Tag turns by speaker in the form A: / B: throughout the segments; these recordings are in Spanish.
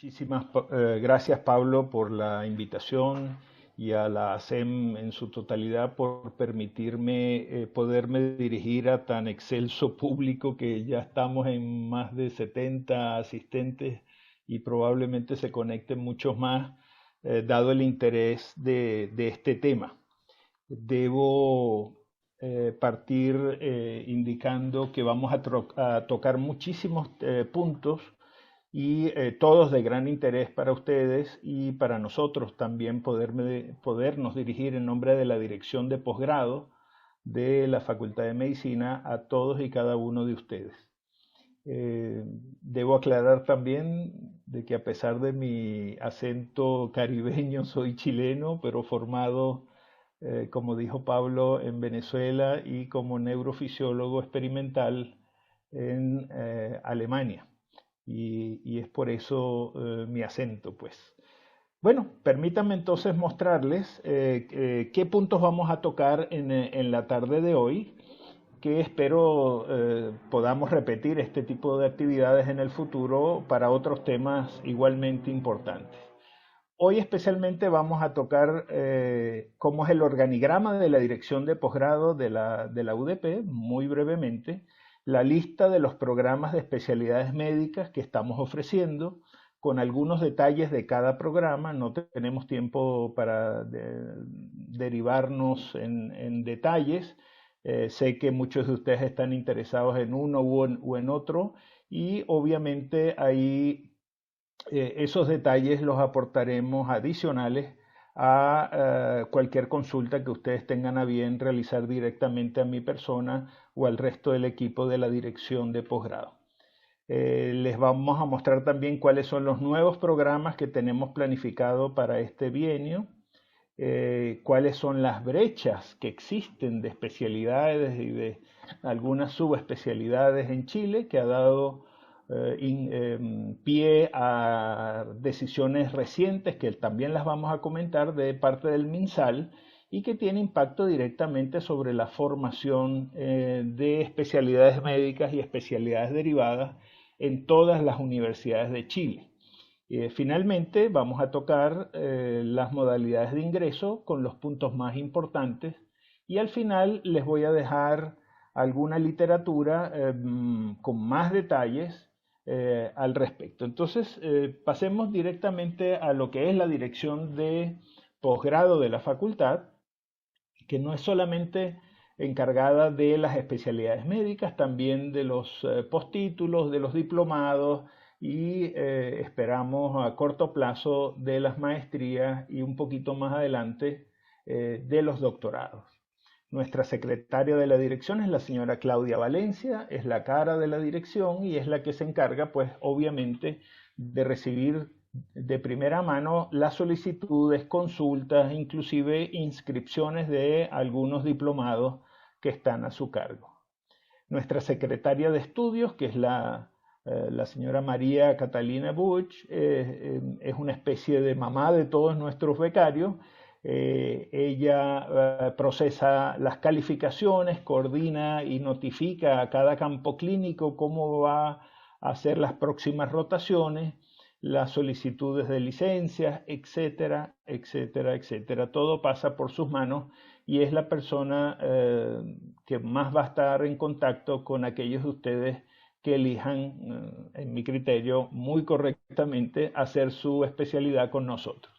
A: Muchísimas gracias, Pablo, por la invitación y a la ASEM en su totalidad por permitirme poderme dirigir a tan excelso público que ya estamos en más de 70 asistentes y probablemente se conecten muchos más, dado el interés de este tema. Debo partir indicando que vamos a tocar muchísimos puntos y todos de gran interés para ustedes y para nosotros también podernos dirigir en nombre de la Dirección de Posgrado de la Facultad de Medicina a todos y cada uno de ustedes. Debo aclarar también de que a pesar de mi acento caribeño, soy chileno, pero formado, como dijo Pablo, en Venezuela y como neurofisiólogo experimental en Alemania. Y es por eso mi acento, pues. Bueno, permítanme entonces mostrarles qué puntos vamos a tocar en la tarde de hoy, que espero podamos repetir este tipo de actividades en el futuro para otros temas igualmente importantes. Hoy especialmente vamos a tocar cómo es el organigrama de la dirección de posgrado de la UDP, muy brevemente, la lista de los programas de especialidades médicas que estamos ofreciendo, con algunos detalles de cada programa. No tenemos tiempo para derivarnos en detalles. Sé que muchos de ustedes están interesados en uno o en otro y obviamente ahí esos detalles los aportaremos adicionales a cualquier consulta que ustedes tengan a bien realizar directamente a mi persona o al resto del equipo de la dirección de posgrado. Les vamos a mostrar también cuáles son los nuevos programas que tenemos planificado para este bienio, cuáles son las brechas que existen de especialidades y de algunas subespecialidades en Chile, que ha dado pie a decisiones recientes que también las vamos a comentar de parte del MinSal y que tiene impacto directamente sobre la formación de especialidades médicas y especialidades derivadas en todas las universidades de Chile. Finalmente vamos a tocar las modalidades de ingreso con los puntos más importantes y al final les voy a dejar alguna literatura con más detalles al respecto. Entonces, pasemos directamente a lo que es la dirección de posgrado de la facultad, que no es solamente encargada de las especialidades médicas, también de los postítulos, de los diplomados y esperamos a corto plazo de las maestrías y un poquito más adelante de los doctorados. Nuestra secretaria de la dirección es la señora Claudia Valencia, es la cara de la dirección y es la que se encarga, pues obviamente, de recibir de primera mano las solicitudes, consultas, inclusive inscripciones de algunos diplomados que están a su cargo. Nuestra secretaria de estudios, que es la señora María Catalina Buch, es una especie de mamá de todos nuestros becarios. Ella procesa las calificaciones, coordina y notifica a cada campo clínico cómo va a hacer las próximas rotaciones, las solicitudes de licencias, etcétera, etcétera, etcétera. Todo pasa por sus manos y es la persona que más va a estar en contacto con aquellos de ustedes que elijan, en mi criterio, muy correctamente hacer su especialidad con nosotros.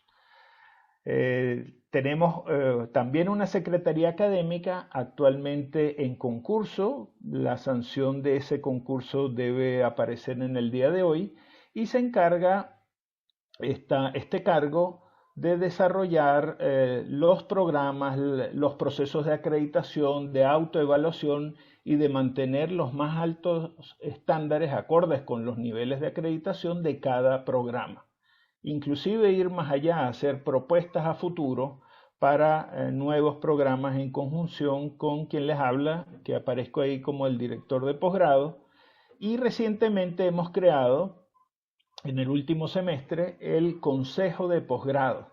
A: Tenemos también una secretaría académica actualmente en concurso. La sanción de ese concurso debe aparecer en el día de hoy y se encarga este cargo de desarrollar los programas, los procesos de acreditación, de autoevaluación y de mantener los más altos estándares acordes con los niveles de acreditación de cada programa. Inclusive ir más allá, hacer propuestas a futuro para nuevos programas en conjunción con quien les habla, que aparezco ahí como el director de posgrado. Y recientemente hemos creado, en el último semestre, el Consejo de Posgrado.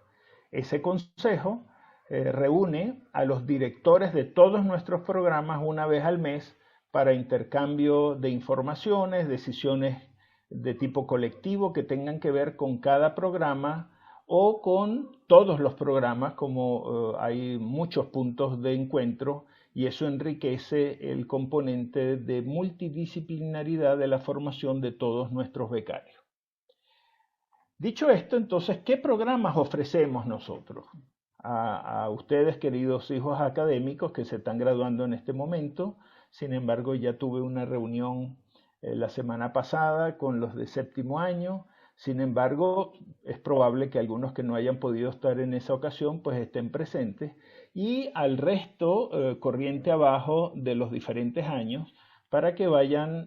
A: Ese consejo reúne a los directores de todos nuestros programas una vez al mes para intercambio de informaciones, decisiones de tipo colectivo que tengan que ver con cada programa o con todos los programas, como hay muchos puntos de encuentro, y eso enriquece el componente de multidisciplinaridad de la formación de todos nuestros becarios. Dicho esto, entonces, ¿qué programas ofrecemos nosotros a ustedes, queridos hijos académicos que se están graduando en este momento? Sin embargo, ya tuve una reunión la semana pasada con los de séptimo año. Sin embargo, es probable que algunos que no hayan podido estar en esa ocasión pues estén presentes, y al resto corriente abajo de los diferentes años, para que vayan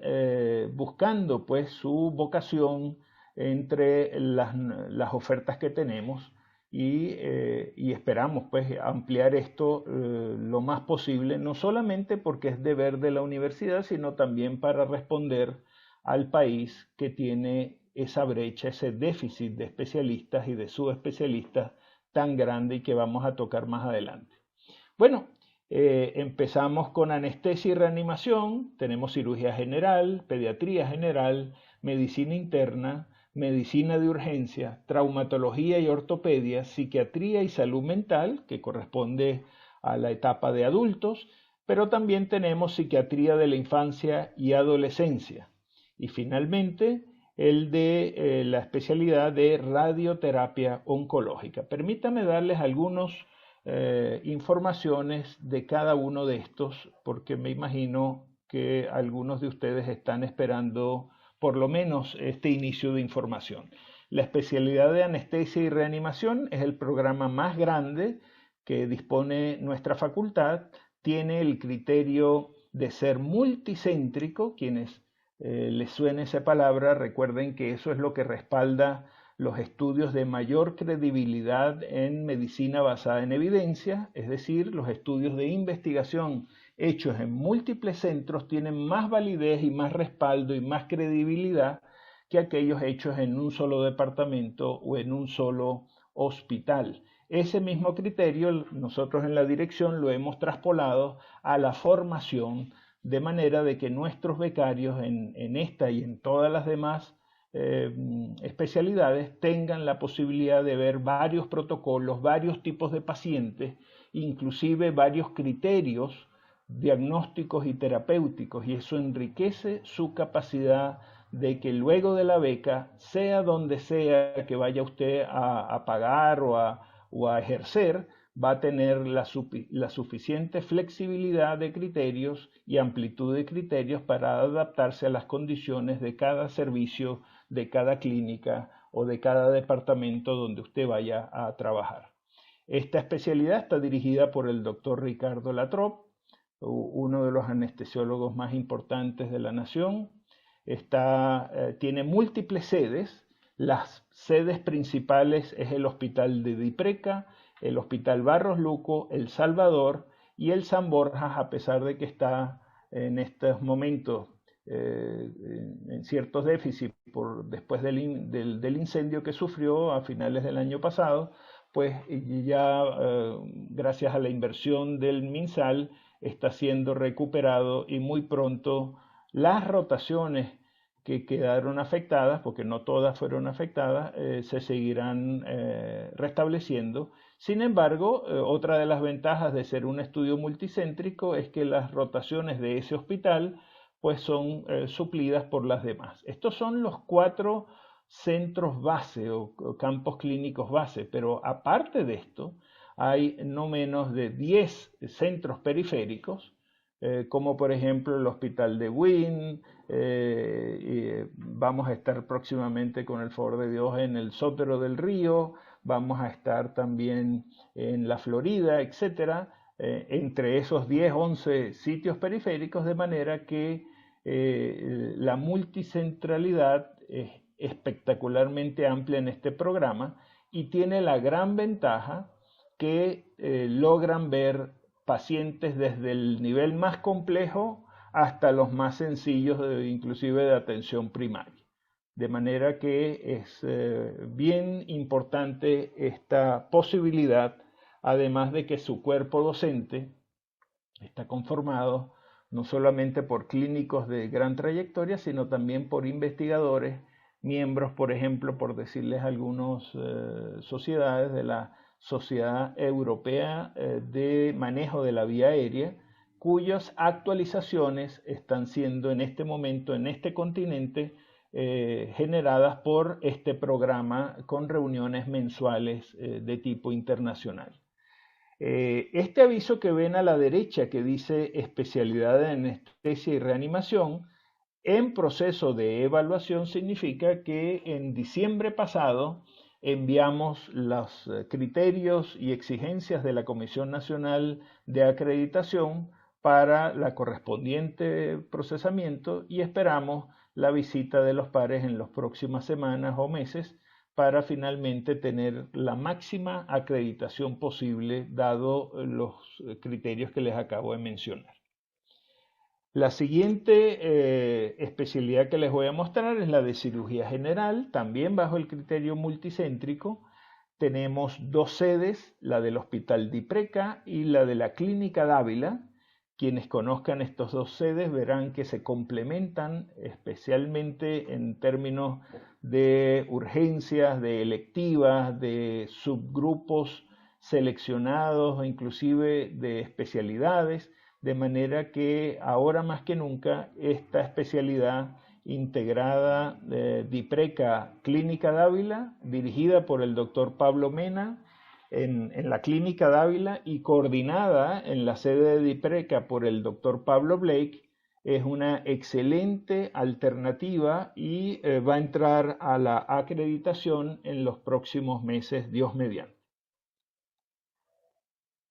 A: buscando pues su vocación entre las ofertas que tenemos, y esperamos pues ampliar esto lo más posible, no solamente porque es deber de la universidad, sino también para responder al país que tiene esa brecha, ese déficit de especialistas y de subespecialistas tan grande y que vamos a tocar más adelante. Bueno, empezamos con anestesia y reanimación, tenemos cirugía general, pediatría general, medicina interna, medicina de urgencia, traumatología y ortopedia, psiquiatría y salud mental, que corresponde a la etapa de adultos, pero también tenemos psiquiatría de la infancia y adolescencia. Y finalmente, el de la especialidad de radioterapia oncológica. Permítame darles algunos informaciones de cada uno de estos, porque me imagino que algunos de ustedes están esperando por lo menos este inicio de información. La especialidad de anestesia y reanimación es el programa más grande que dispone nuestra facultad. Tiene el criterio de ser multicéntrico. Quienes les suene esa palabra, recuerden que eso es lo que respalda los estudios de mayor credibilidad en medicina basada en evidencia, es decir, los estudios de investigación hechos en múltiples centros tienen más validez y más respaldo y más credibilidad que aquellos hechos en un solo departamento o en un solo hospital. Ese mismo criterio nosotros en la dirección lo hemos traspolado a la formación, de manera de que nuestros becarios en esta y en todas las demás especialidades tengan la posibilidad de ver varios protocolos, varios tipos de pacientes, inclusive varios criterios diagnósticos y terapéuticos, y eso enriquece su capacidad de que luego de la beca, sea donde sea que vaya usted a pagar o a ejercer, va a tener la suficiente flexibilidad de criterios y amplitud de criterios para adaptarse a las condiciones de cada servicio, de cada clínica o de cada departamento donde usted vaya a trabajar. Esta especialidad está dirigida por el doctor Ricardo Latrop, uno de los anestesiólogos más importantes de la nación. Tiene múltiples sedes. Las sedes principales es el Hospital de Dipreca, el Hospital Barros Luco, El Salvador y el San Borjas, a pesar de que está en estos momentos en ciertos déficits después del incendio que sufrió a finales del año pasado, pues ya gracias a la inversión del MinSal está siendo recuperado, y muy pronto las rotaciones que quedaron afectadas, porque no todas fueron afectadas, se seguirán restableciendo. Sin embargo, otra de las ventajas de ser un estudio multicéntrico es que las rotaciones de ese hospital pues son suplidas por las demás. Estos son los 4 centros base o campos clínicos base, pero aparte de esto hay no menos de 10 centros periféricos, como por ejemplo el Hospital de Wynn, vamos a estar próximamente, con el favor de Dios, en el Sotero del Río, vamos a estar también en la Florida, etcétera, entre esos 10, 11 sitios periféricos, de manera que la multicentralidad es espectacularmente amplia en este programa, y tiene la gran ventaja que logran ver pacientes desde el nivel más complejo hasta los más sencillos, inclusive de atención primaria. De manera que es bien importante esta posibilidad, además de que su cuerpo docente está conformado no solamente por clínicos de gran trayectoria, sino también por investigadores miembros, por ejemplo, por decirles algunas sociedades de la Sociedad Europea de Manejo de la Vía Aérea, cuyas actualizaciones están siendo en este momento en este continente generadas por este programa con reuniones mensuales de tipo internacional. Este aviso que ven a la derecha que dice especialidad de anestesia y reanimación en proceso de evaluación significa que en diciembre pasado enviamos los criterios y exigencias de la Comisión Nacional de Acreditación para la correspondiente procesamiento y esperamos la visita de los pares en las próximas semanas o meses para finalmente tener la máxima acreditación posible dado los criterios que les acabo de mencionar. La siguiente especialidad que les voy a mostrar es la de cirugía general, también bajo el criterio multicéntrico. Tenemos dos sedes, la del Hospital Dipreca y la de la Clínica Dávila. Quienes conozcan estas dos sedes verán que se complementan especialmente en términos de urgencias, de electivas, de subgrupos seleccionados o inclusive de especialidades, de manera que ahora más que nunca esta especialidad integrada Dipreca Clínica Dávila, dirigida por el doctor Pablo Mena, en la Clínica Dávila y coordinada en la sede de Dipreca por el doctor Pablo Blake, es una excelente alternativa y va a entrar a la acreditación en los próximos meses, Dios mediante.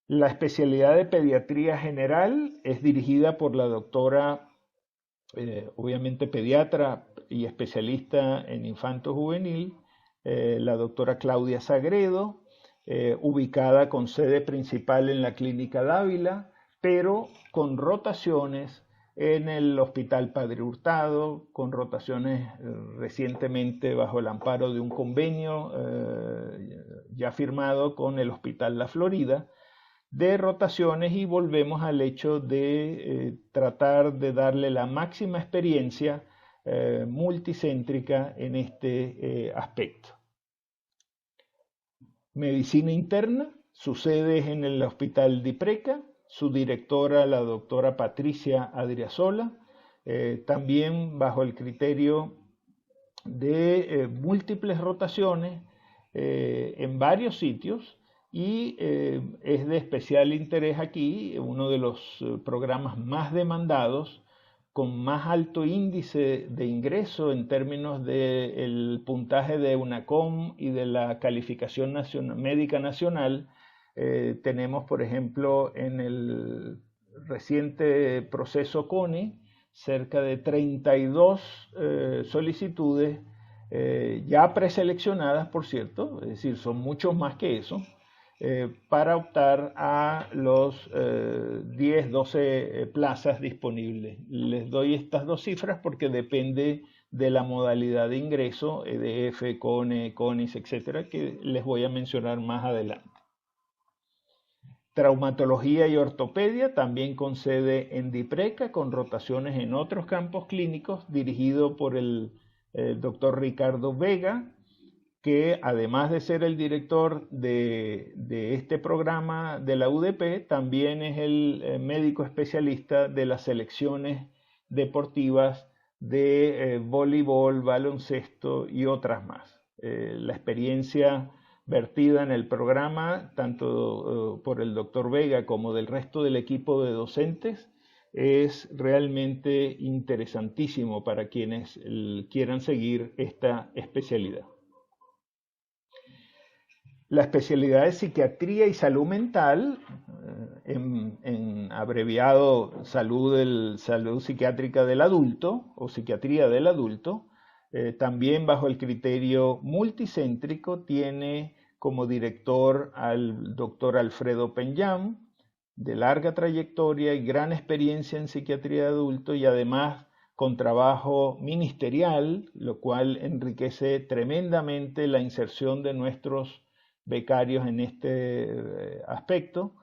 A: La especialidad de pediatría general es dirigida por la doctora, obviamente pediatra y especialista en infanto juvenil, la doctora Claudia Sagredo, ubicada con sede principal en la Clínica Dávila, pero con rotaciones en el Hospital Padre Hurtado, con rotaciones recientemente bajo el amparo de un convenio ya firmado con el Hospital La Florida, de rotaciones, y volvemos al hecho de tratar de darle la máxima experiencia multicéntrica en este aspecto. Medicina interna, su sede es en el Hospital Dipreca, su directora la doctora Patricia Adriasola, también bajo el criterio de múltiples rotaciones en varios sitios, y es de especial interés aquí uno de los programas más demandados, con más alto índice de ingreso en términos del puntaje de UNACOM y de la calificación médica nacional. Tenemos, por ejemplo, en el reciente proceso CONI, cerca de 32 solicitudes ya preseleccionadas, por cierto, es decir, son muchos más que eso, para optar a los 10, 12 plazas disponibles. Les doy estas dos cifras porque depende de la modalidad de ingreso, EDF, CONE, CONIS, etcétera, que les voy a mencionar más adelante. Traumatología y ortopedia, también con sede en Dipreca, con rotaciones en otros campos clínicos, dirigido por el doctor Ricardo Vega, que además de ser el director de este programa de la UDP, también es el médico especialista de las selecciones deportivas de voleibol, baloncesto y otras más. La experiencia vertida en el programa, tanto por el doctor Vega como del resto del equipo de docentes, es realmente interesantísimo para quienes quieran seguir esta especialidad. La especialidad de psiquiatría y salud mental, en abreviado salud psiquiátrica del adulto o psiquiatría del adulto, también bajo el criterio multicéntrico, tiene como director al doctor Alfredo Peñam, de larga trayectoria y gran experiencia en psiquiatría de adulto, y además con trabajo ministerial, lo cual enriquece tremendamente la inserción de nuestros becarios en este aspecto.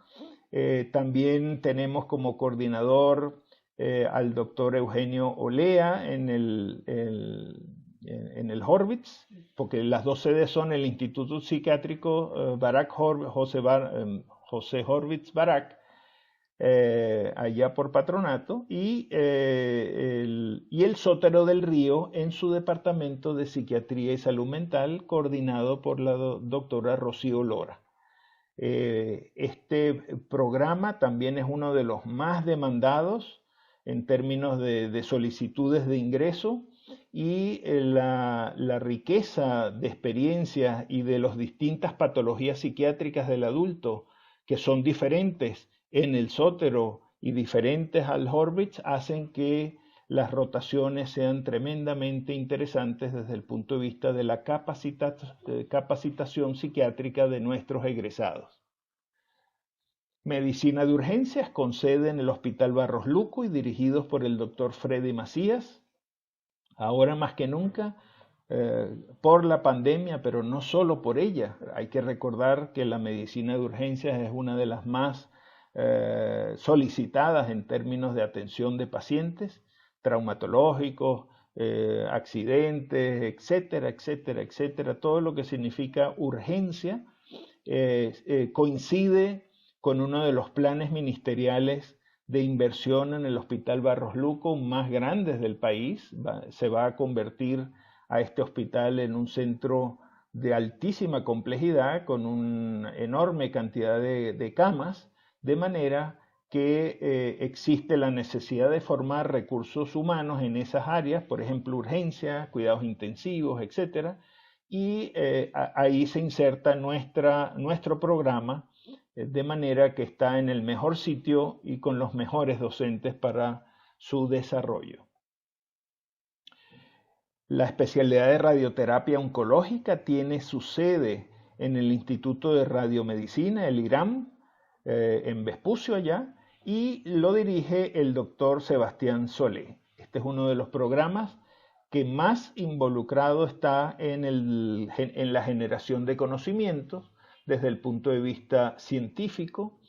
A: También tenemos como coordinador al doctor Eugenio Olea en el en el Horvitz, porque las dos sedes son el Instituto Psiquiátrico José Horvitz Barak, allá por Patronato, y el Sótero del Río en su departamento de Psiquiatría y Salud Mental, coordinado por la doctora Rocío Lora. Este programa también es uno de los más demandados en términos de solicitudes de ingreso, y la riqueza de experiencias y de las distintas patologías psiquiátricas del adulto, que son diferentes en el Sótero y diferentes al Horvitz, hacen que las rotaciones sean tremendamente interesantes desde el punto de vista de la capacitación psiquiátrica de nuestros egresados. Medicina de urgencias con sede en el Hospital Barros Luco y dirigidos por el doctor Freddy Macías. Ahora más que nunca, por la pandemia, pero no solo por ella. Hay que recordar que la medicina de urgencias es una de las más solicitadas en términos de atención de pacientes traumatológicos, accidentes, etcétera, etcétera, etcétera. Todo lo que significa urgencia coincide con uno de los planes ministeriales de inversión en el Hospital Barros Luco más grandes del país. Se va a convertir a este hospital en un centro de altísima complejidad con una enorme cantidad de camas, de manera que existe la necesidad de formar recursos humanos en esas áreas, por ejemplo, urgencias, cuidados intensivos, etc. Y ahí se inserta nuestro programa, de manera que está en el mejor sitio y con los mejores docentes para su desarrollo. La especialidad de radioterapia oncológica tiene su sede en el Instituto de Radiomedicina, el IRAM, en Vespucio allá, y lo dirige el doctor Sebastián Solé. Este es uno de los programas que más involucrado está en la generación de conocimientos desde el punto de vista científico.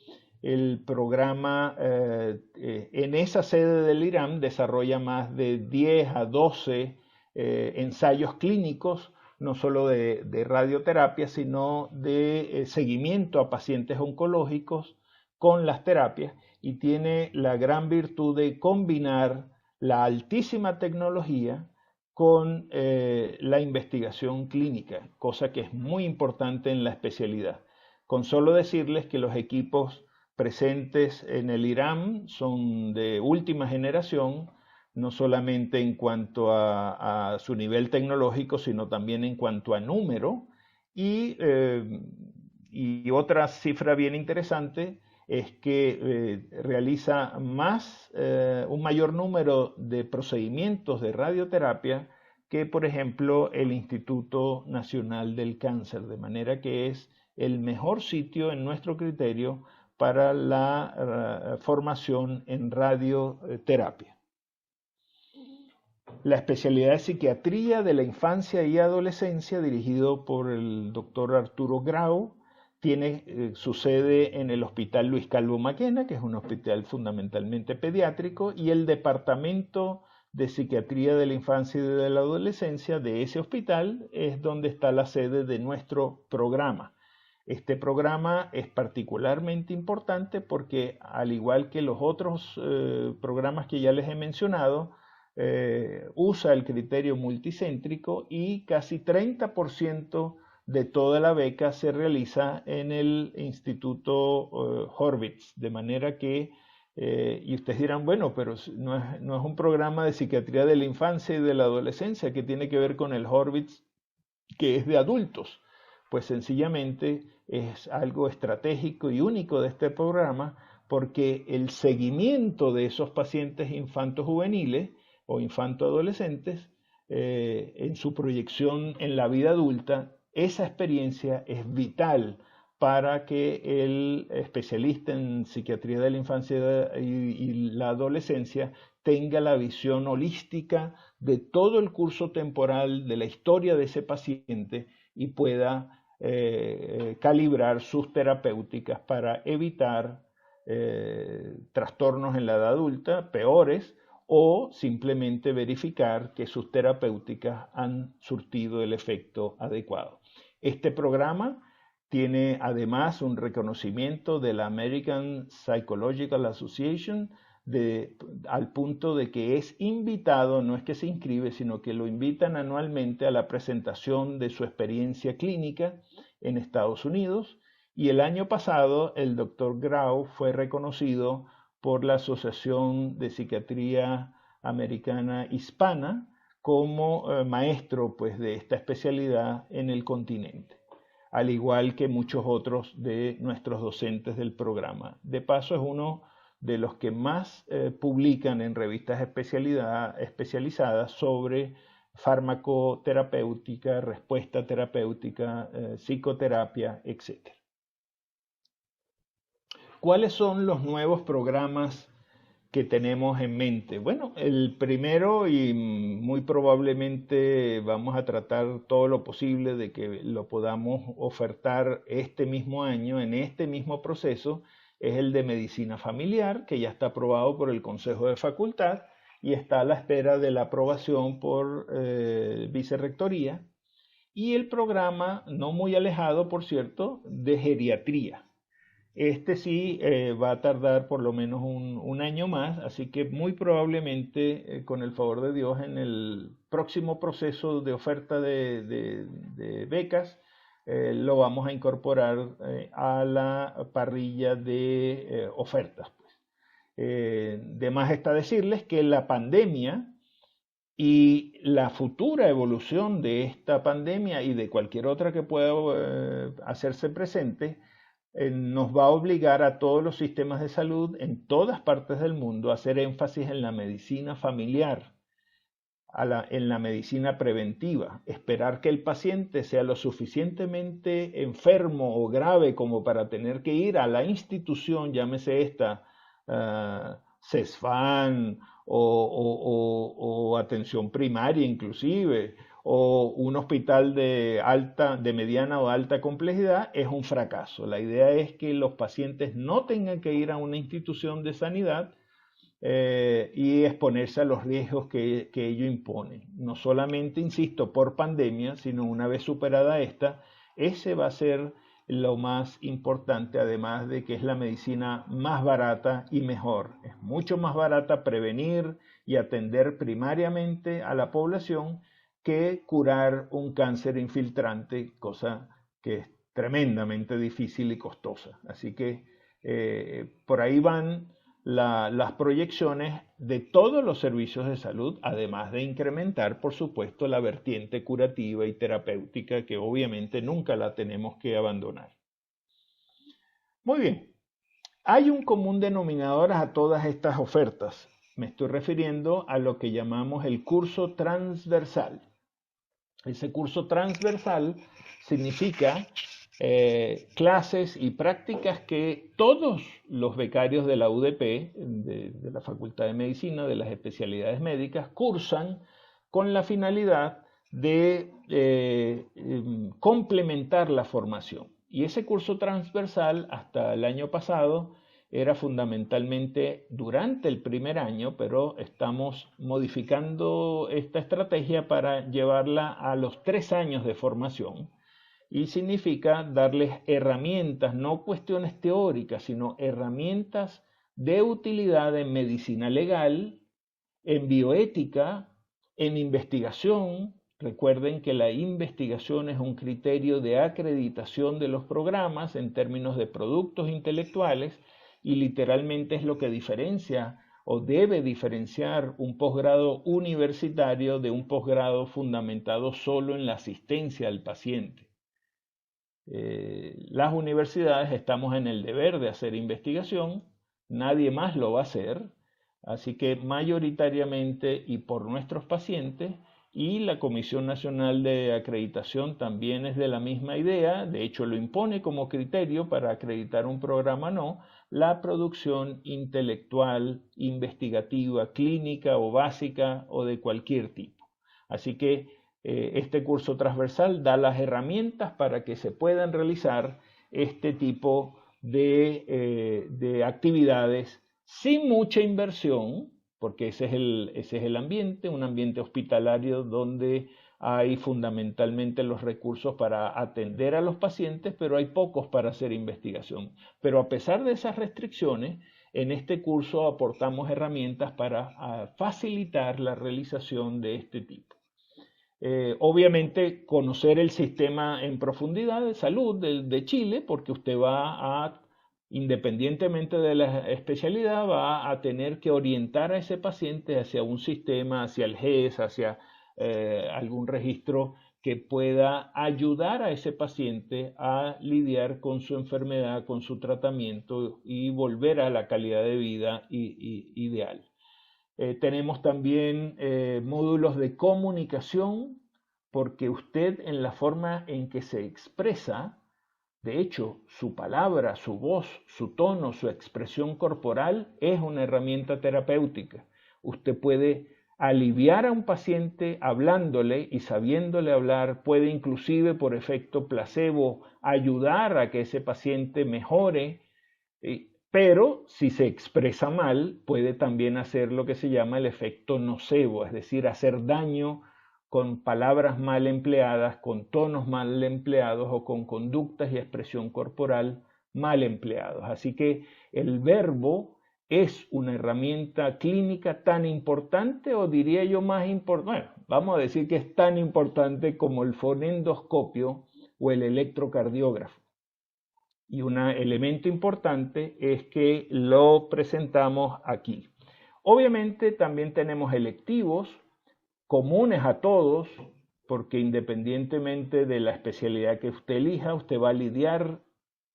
A: El programa en esa sede del IRAM desarrolla más de 10 a 12 ensayos clínicos, no solo de radioterapia, sino de seguimiento a pacientes oncológicos con las terapias, y tiene la gran virtud de combinar la altísima tecnología con la investigación clínica, cosa que es muy importante en la especialidad. Con solo decirles que los equipos presentes en el IRAM son de última generación, no solamente en cuanto a su nivel tecnológico, sino también en cuanto a número. Y otra cifra bien interesante es que realiza un mayor número de procedimientos de radioterapia que, por ejemplo, el Instituto Nacional del Cáncer, de manera que es el mejor sitio en nuestro criterio para la formación en radioterapia. La especialidad de psiquiatría de la infancia y adolescencia, dirigido por el doctor Arturo Grau, tiene su sede en el Hospital Luis Calvo Maquena, que es un hospital fundamentalmente pediátrico, y el Departamento de Psiquiatría de la Infancia y de la Adolescencia de ese hospital es donde está la sede de nuestro programa. Este programa es particularmente importante porque, al igual que los otros programas que ya les he mencionado, usa el criterio multicéntrico, y casi 30% de toda la beca se realiza en el Instituto Horvitz, de manera que, y ustedes dirán, bueno, pero no es un programa de psiquiatría de la infancia y de la adolescencia, que tiene que ver con el Horvitz, que es de adultos. Pues sencillamente es algo estratégico y único de este programa, porque el seguimiento de esos pacientes infanto-juveniles o infanto-adolescentes en su proyección en la vida adulta, esa experiencia es vital para que el especialista en psiquiatría de la infancia y la adolescencia tenga la visión holística de todo el curso temporal de la historia de ese paciente y pueda calibrar sus terapéuticas para evitar trastornos en la edad adulta peores, o simplemente verificar que sus terapéuticas han surtido el efecto adecuado. Este programa tiene además un reconocimiento de la American Psychological Association al punto de que es invitado, no es que se inscribe, sino que lo invitan anualmente a la presentación de su experiencia clínica en Estados Unidos. Y el año pasado el Dr. Grau fue reconocido por la Asociación de Psiquiatría Americana Hispana como maestro pues, de esta especialidad en el continente, al igual que muchos otros de nuestros docentes del programa. De paso, es uno de los que más publican en revistas especializadas sobre farmacoterapéutica, respuesta terapéutica, psicoterapia, etc. ¿Cuáles son los nuevos programas que tenemos en mente? Bueno, el primero, y muy probablemente vamos a tratar todo lo posible de que lo podamos ofertar este mismo año, en este mismo proceso, es el de medicina familiar, que ya está aprobado por el Consejo de Facultad y está a la espera de la aprobación por vicerrectoría, y el programa, no muy alejado, por cierto, de geriatría. Este sí va a tardar por lo menos un año más, así que muy probablemente, con el favor de Dios, en el próximo proceso de oferta de becas, lo vamos a incorporar a la parrilla de ofertas. De más está decirles que la pandemia y la futura evolución de esta pandemia y de cualquier otra que pueda hacerse presente, nos va a obligar a todos los sistemas de salud en todas partes del mundo a hacer énfasis en la medicina familiar, en la medicina preventiva, esperar que el paciente sea lo suficientemente enfermo o grave como para tener que ir a la institución, llámese esta CESFAN o atención primaria inclusive, o un hospital de mediana o alta complejidad, es un fracaso. La idea es que los pacientes no tengan que ir a una institución de sanidad y exponerse a los riesgos que ello impone. No solamente, insisto, por pandemia, sino una vez superada esta, ese va a ser lo más importante, además de que es la medicina más barata y mejor. Es mucho más barata prevenir y atender primariamente a la población que curar un cáncer infiltrante, cosa que es tremendamente difícil y costosa. Así que por ahí van las proyecciones de todos los servicios de salud, además de incrementar, por supuesto, la vertiente curativa y terapéutica, que obviamente nunca la tenemos que abandonar. Muy bien, hay un común denominador a todas estas ofertas. Me estoy refiriendo a lo que llamamos el curso transversal. Ese curso transversal significa clases y prácticas que todos los becarios de la UDP, de la Facultad de Medicina, de las especialidades médicas, cursan con la finalidad de complementar la formación. Y ese curso transversal, hasta el año pasado, era fundamentalmente durante el primer año, pero estamos modificando esta estrategia para llevarla a los 3 años de formación. Y significa darles herramientas, no cuestiones teóricas, sino herramientas de utilidad en medicina legal, en bioética, en investigación. Recuerden que la investigación es un criterio de acreditación de los programas en términos de productos intelectuales y literalmente es lo que diferencia o debe diferenciar un posgrado universitario de un posgrado fundamentado solo en la asistencia al paciente. Las universidades estamos en el deber de hacer investigación, nadie más lo va a hacer, así que mayoritariamente y por nuestros pacientes, y la Comisión Nacional de Acreditación también es de la misma idea, de hecho lo impone como criterio para acreditar un programa no, la producción intelectual, investigativa, clínica o básica o de cualquier tipo. Así que este curso transversal da las herramientas para que se puedan realizar este tipo de actividades sin mucha inversión, porque ese es el ambiente, un ambiente hospitalario donde hay fundamentalmente los recursos para atender a los pacientes, pero hay pocos para hacer investigación. Pero a pesar de esas restricciones, en este curso aportamos herramientas para facilitar la realización de este tipo. Obviamente conocer el sistema en profundidad de salud de Chile, porque usted va a, independientemente de la especialidad, va a tener que orientar a ese paciente hacia un sistema, hacia el GES, hacia algún registro que pueda ayudar a ese paciente a lidiar con su enfermedad, con su tratamiento y volver a la calidad de vida ideal. Tenemos también módulos de comunicación, porque usted en la forma en que se expresa, de hecho, su palabra, su voz, su tono, su expresión corporal es una herramienta terapéutica. Usted puede aliviar a un paciente hablándole y sabiéndole hablar, puede inclusive por efecto placebo ayudar a que ese paciente mejore. Pero si se expresa mal, puede también hacer lo que se llama el efecto nocebo, es decir, hacer daño con palabras mal empleadas, con tonos mal empleados o con conductas y expresión corporal mal empleados. Así que el verbo es una herramienta clínica tan importante, o diría yo más importante, bueno, vamos a decir que es tan importante como el fonendoscopio o el electrocardiógrafo. Y un elemento importante es que lo presentamos aquí. Obviamente también tenemos electivos comunes a todos, porque independientemente de la especialidad que usted elija, usted va a lidiar,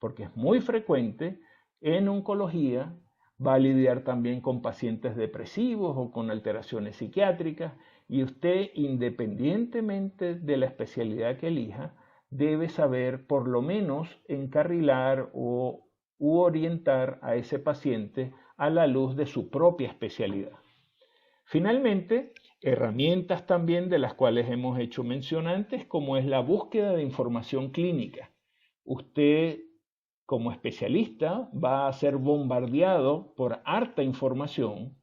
A: porque es muy frecuente, en oncología, va a lidiar también con pacientes depresivos o con alteraciones psiquiátricas, y usted, independientemente de la especialidad que elija, debe saber por lo menos encarrilar u orientar a ese paciente a la luz de su propia especialidad. Finalmente, herramientas también de las cuales hemos hecho mención antes, como es la búsqueda de información clínica. Usted, como especialista, va a ser bombardeado por harta información.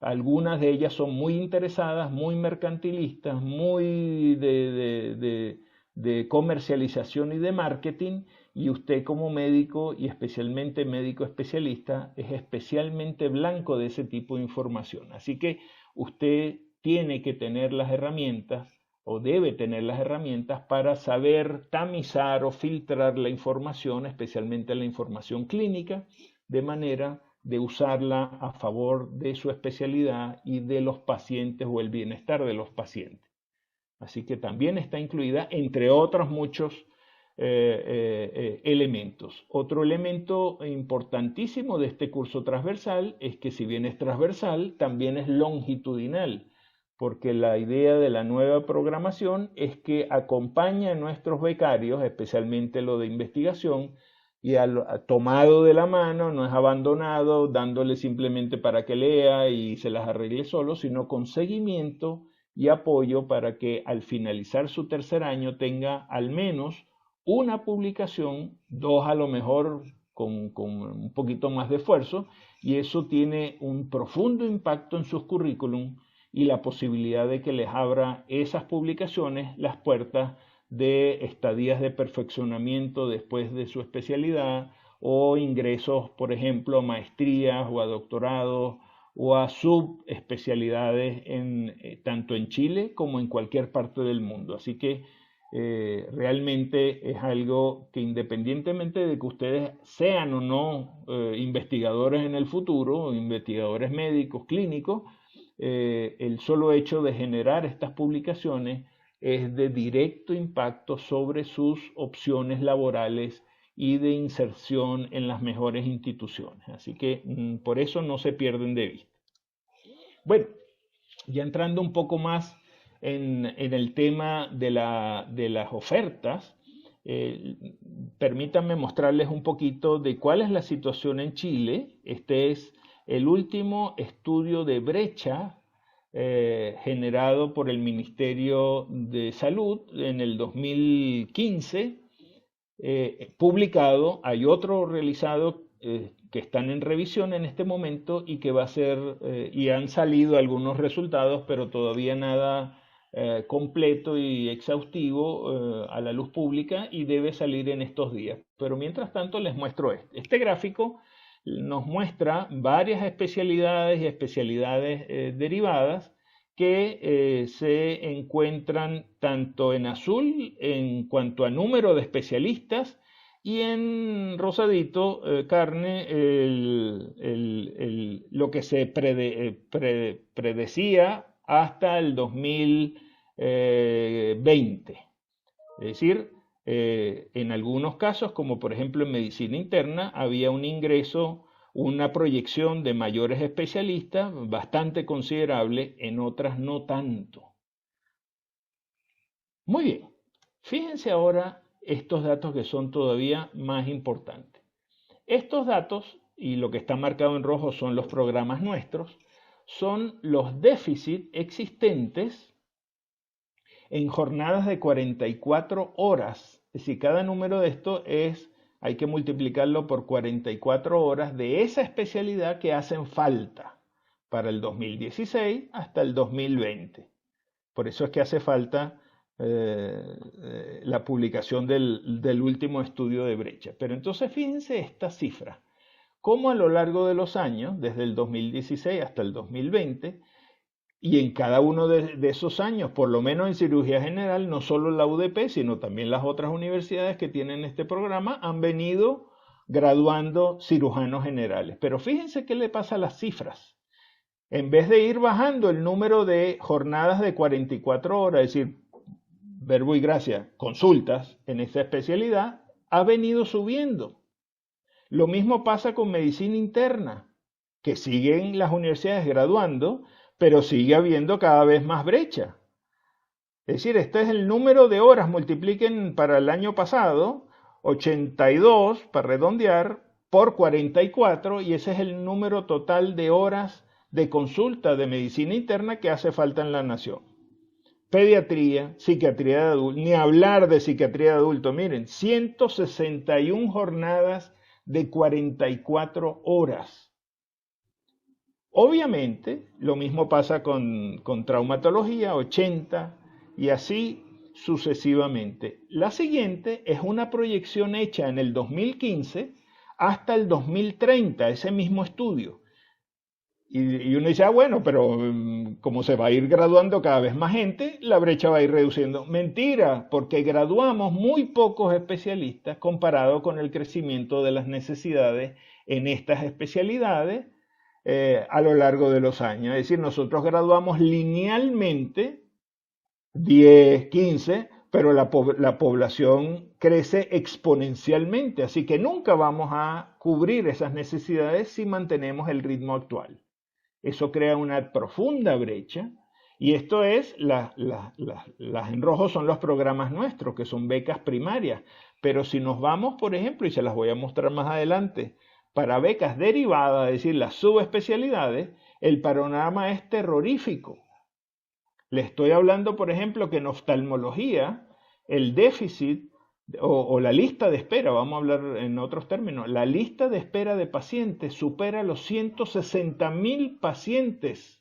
A: Algunas de ellas son muy interesadas, muy mercantilistas, muy de comercialización y de marketing, y usted como médico y especialmente médico especialista es especialmente blanco de ese tipo de información. Así que usted tiene que tener las herramientas o debe tener las herramientas para saber tamizar o filtrar la información, especialmente la información clínica, de manera de usarla a favor de su especialidad y de los pacientes o el bienestar de los pacientes. Así que también está incluida, entre otros muchos elementos. Otro elemento importantísimo de este curso transversal es que, si bien es transversal, también es longitudinal, porque la idea de la nueva programación es que acompaña a nuestros becarios, especialmente lo de investigación, y tomado de la mano, no es abandonado, dándole simplemente para que lea y se las arregle solo, sino con seguimiento y apoyo para que al finalizar su tercer año tenga al menos una publicación, dos a lo mejor con un poquito más de esfuerzo, y eso tiene un profundo impacto en sus currículum y la posibilidad de que les abra esas publicaciones las puertas de estadías de perfeccionamiento después de su especialidad o ingresos, por ejemplo, a maestrías o a doctorados o a subespecialidades tanto en Chile como en cualquier parte del mundo. Así que realmente es algo que, independientemente de que ustedes sean o no investigadores en el futuro, investigadores médicos, clínicos, el solo hecho de generar estas publicaciones es de directo impacto sobre sus opciones laborales y de inserción en las mejores instituciones. Así que por eso no se pierden de vista. Bueno, ya entrando un poco más en el tema de las ofertas, permítanme mostrarles un poquito de cuál es la situación en Chile. Este es el último estudio de brecha generado por el Ministerio de Salud en el 2015, publicado. Hay otro realizado que están en revisión en este momento y que va a ser, y han salido algunos resultados, pero todavía nada completo y exhaustivo a la luz pública y debe salir en estos días. Pero mientras tanto les muestro este. Este gráfico nos muestra varias especialidades y especialidades derivadas que se encuentran tanto en azul en cuanto a número de especialistas y en rosadito, carne, lo que se predecía hasta el 2020. Es decir, en algunos casos, como por ejemplo en medicina interna, había un ingreso, una proyección de mayores especialistas bastante considerable, en otras no tanto. Muy bien, fíjense ahora estos datos que son todavía más importantes. Estos datos, y lo que está marcado en rojo son los programas nuestros, son los déficits existentes en jornadas de 44 horas. Es decir, cada número de esto hay que multiplicarlo por 44 horas de esa especialidad que hacen falta para el 2016 hasta el 2020. Por eso es que hace falta la publicación del último estudio de brecha. Pero entonces fíjense esta cifra, cómo a lo largo de los años, desde el 2016 hasta el 2020, y en cada uno de esos años, por lo menos en cirugía general, no solo la UDP, sino también las otras universidades que tienen este programa, han venido graduando cirujanos generales. Pero fíjense qué le pasa a las cifras. En vez de ir bajando el número de jornadas de 44 horas, es decir, verbo y gracia, consultas en esta especialidad, ha venido subiendo. Lo mismo pasa con medicina interna, que siguen las universidades graduando, pero sigue habiendo cada vez más brecha. Es decir, este es el número de horas, multipliquen para el año pasado, 82, para redondear, por 44, y ese es el número total de horas de consulta de medicina interna que hace falta en la nación. Pediatría, psiquiatría de adulto, ni hablar de psiquiatría de adulto, miren, 161 jornadas de 44 horas. Obviamente, lo mismo pasa con traumatología, 80, y así sucesivamente. La siguiente es una proyección hecha en el 2015 hasta el 2030, ese mismo estudio. Y uno dice, bueno, pero como se va a ir graduando cada vez más gente, la brecha va a ir reduciendo. Mentira, porque graduamos muy pocos especialistas comparado con el crecimiento de las necesidades en estas especialidades a lo largo de los años. Es decir, nosotros graduamos linealmente 10, 15, pero la población crece exponencialmente, así que nunca vamos a cubrir esas necesidades si mantenemos el ritmo actual. Eso crea una profunda brecha y esto es, las en rojo son los programas nuestros, que son becas primarias, pero si nos vamos, por ejemplo, y se las voy a mostrar más adelante, para becas derivadas, es decir, las subespecialidades, el panorama es terrorífico. Le estoy hablando, por ejemplo, que en oftalmología el déficit o la lista de espera, vamos a hablar en otros términos, la lista de espera de pacientes supera los 160.000 pacientes.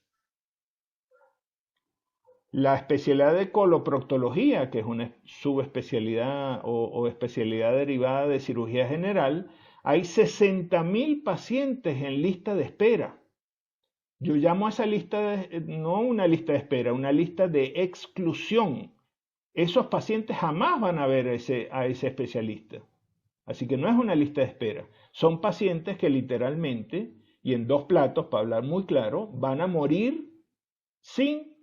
A: La especialidad de coloproctología, que es una subespecialidad o especialidad derivada de cirugía general, hay 60.000 pacientes en lista de espera. Yo llamo a esa lista no una lista de espera, una lista de exclusión. Esos pacientes jamás van a ver a ese especialista. Así que no es una lista de espera. Son pacientes que literalmente, y en dos platos, para hablar muy claro, van a morir sin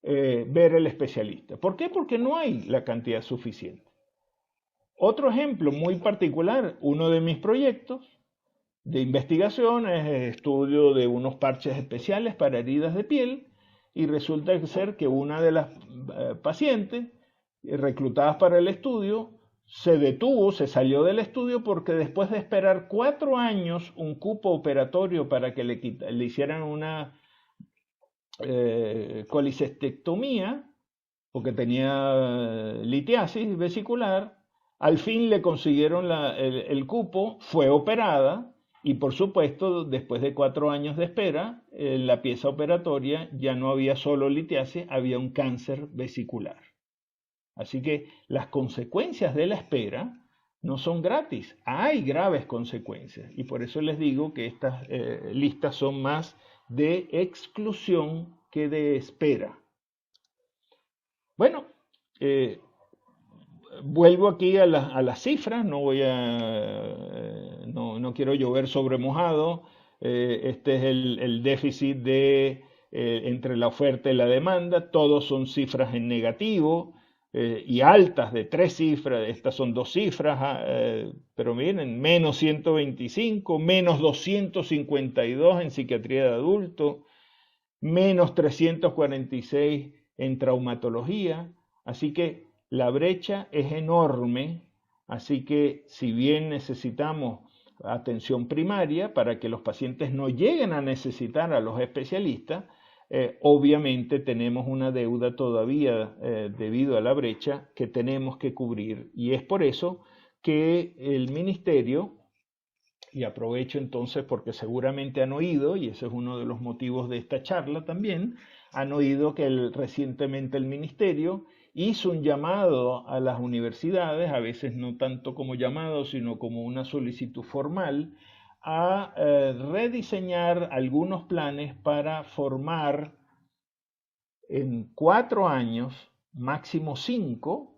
A: ver el especialista. ¿Por qué? Porque no hay la cantidad suficiente. Otro ejemplo muy particular, uno de mis proyectos de investigación es el estudio de unos parches especiales para heridas de piel y resulta ser que una de las pacientes reclutadas para el estudio se detuvo, se salió del estudio porque después de esperar 4 años un cupo operatorio para que le hicieran una colicistectomía, porque tenía litiasis vesicular, al fin le consiguieron el cupo, fue operada Y por supuesto, después de 4 años de espera, la pieza operatoria ya no había solo litiasis, había un cáncer vesicular. Así que las consecuencias de la espera no son gratis, hay graves consecuencias. Y por eso les digo que estas listas son más de exclusión que de espera. Bueno, vuelvo aquí a las cifras, no quiero llover sobre mojado. Este es el déficit entre la oferta y la demanda, todos son cifras en negativo y altas de 3 cifras, estas son 2 cifras, pero miren, menos 125, menos 252 en psiquiatría de adultos, menos 346 en traumatología, así que la brecha es enorme, así que si bien necesitamos atención primaria para que los pacientes no lleguen a necesitar a los especialistas, obviamente tenemos una deuda todavía debido a la brecha que tenemos que cubrir. Y es por eso que el ministerio, y aprovecho entonces porque seguramente han oído, y ese es uno de los motivos de esta charla también, han oído que recientemente el ministerio hizo un llamado a las universidades, a veces no tanto como llamado, sino como una solicitud formal, a rediseñar algunos planes para formar en 4 años, máximo 5,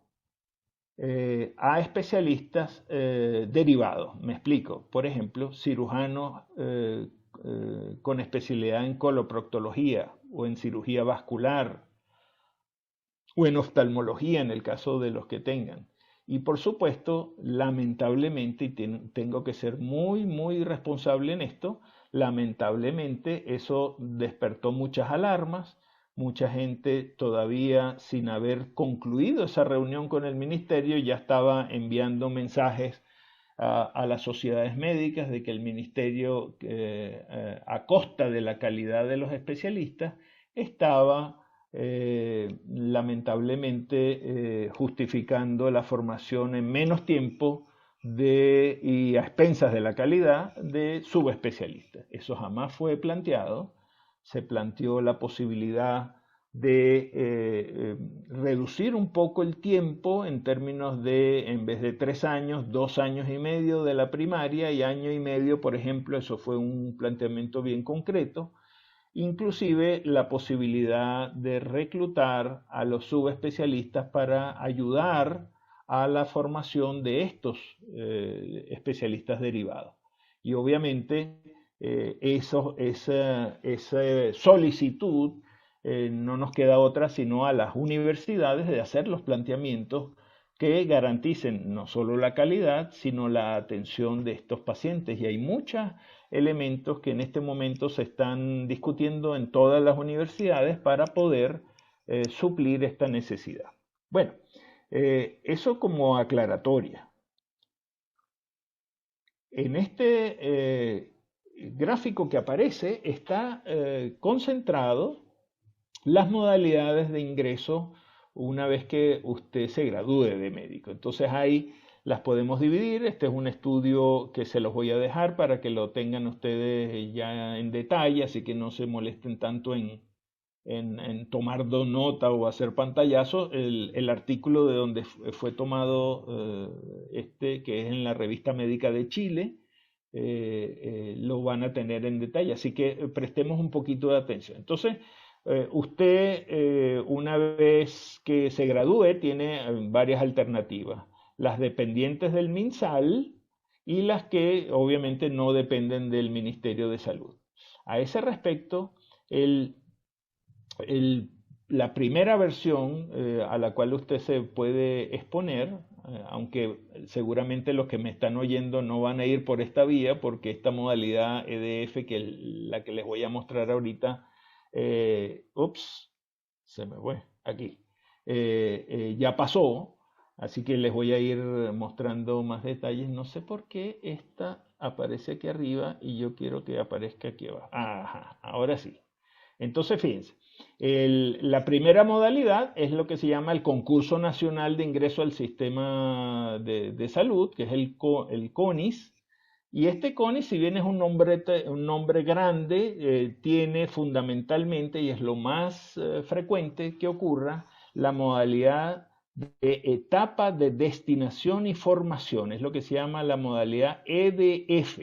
A: a especialistas derivados. Me explico. Por ejemplo, cirujanos con especialidad en coloproctología o en cirugía vascular o en oftalmología en el caso de los que tengan. Y por supuesto, lamentablemente, y tengo que ser muy, muy responsable en esto, lamentablemente eso despertó muchas alarmas, mucha gente todavía sin haber concluido esa reunión con el ministerio ya estaba enviando mensajes a las sociedades médicas de que el ministerio, a costa de la calidad de los especialistas, estaba lamentablemente justificando la formación en menos tiempo y a expensas de la calidad de subespecialistas. Eso jamás fue planteado. Se planteó la posibilidad de reducir un poco el tiempo en términos de, en vez de 3 años, 2 años y medio de la primaria y año y medio, por ejemplo, eso fue un planteamiento bien concreto. Inclusive la posibilidad de reclutar a los subespecialistas para ayudar a la formación de estos especialistas derivados. Y obviamente esa solicitud no nos queda otra sino a las universidades de hacer los planteamientos que garanticen no solo la calidad, sino la atención de estos pacientes. Y hay muchos elementos que en este momento se están discutiendo en todas las universidades para poder suplir esta necesidad. Bueno, eso como aclaratoria. En este gráfico que aparece está concentrado las modalidades de ingreso una vez que usted se gradúe de médico. Entonces ahí las podemos dividir. Este es un estudio que se los voy a dejar para que lo tengan ustedes ya en detalle, así que no se molesten tanto en tomar nota o hacer pantallazo. El artículo de donde fue tomado que es en la Revista Médica de Chile, lo van a tener en detalle, así que prestemos un poquito de atención. Entonces, usted una vez que se gradúe tiene varias alternativas, las dependientes del MinSal y las que obviamente no dependen del Ministerio de Salud. A ese respecto, la primera versión a la cual usted se puede exponer, aunque seguramente los que me están oyendo no van a ir por esta vía, porque esta modalidad EDF, la que les voy a mostrar ahorita, se me fue aquí, ya pasó, así que les voy a ir mostrando más detalles. No sé por qué esta aparece aquí arriba y yo quiero que aparezca aquí abajo. Ajá, ahora sí. Entonces, fíjense, la primera modalidad es lo que se llama el Concurso Nacional de Ingreso al Sistema de Salud, que es el CONIS, Y este CONI, si bien es un nombre grande, tiene fundamentalmente, y es lo más frecuente que ocurra, la modalidad de etapa de destinación y formación. Es lo que se llama la modalidad EDF.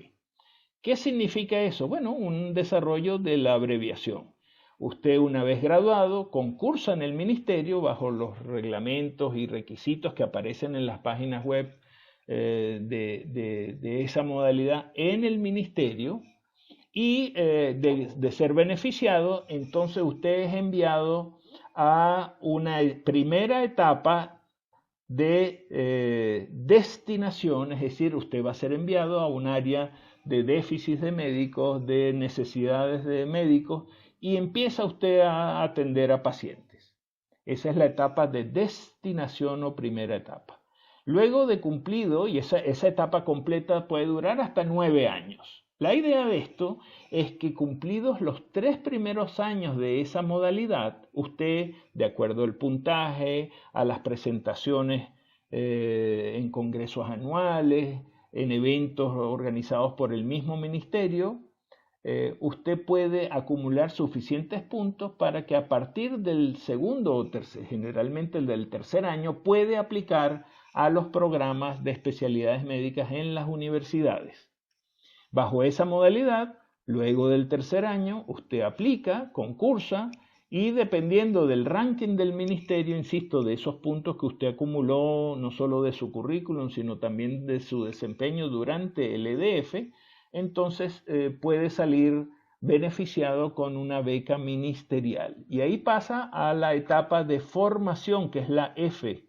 A: ¿Qué significa eso? Bueno, un desarrollo de la abreviación. Usted, una vez graduado, concursa en el ministerio bajo los reglamentos y requisitos que aparecen en las páginas web de esa modalidad en el ministerio, y de ser beneficiado, entonces usted es enviado a una primera etapa de destinación, es decir, usted va a ser enviado a un área de déficit de médicos, de necesidades de médicos, y empieza usted a atender a pacientes. Esa es la etapa de destinación o primera etapa. Luego de cumplido, y esa etapa completa puede durar hasta 9 años. La idea de esto es que cumplidos los 3 primeros años de esa modalidad, usted, de acuerdo al puntaje, a las presentaciones en congresos anuales, en eventos organizados por el mismo ministerio, usted puede acumular suficientes puntos para que a partir del segundo o tercer, generalmente el del tercer año, puede aplicar a los programas de especialidades médicas en las universidades. Bajo esa modalidad, luego del tercer año, usted aplica, concursa, y dependiendo del ranking del ministerio, insisto, de esos puntos que usted acumuló, no solo de su currículum, sino también de su desempeño durante el EDF, entonces puede salir beneficiado con una beca ministerial. Y ahí pasa a la etapa de formación, que es la F.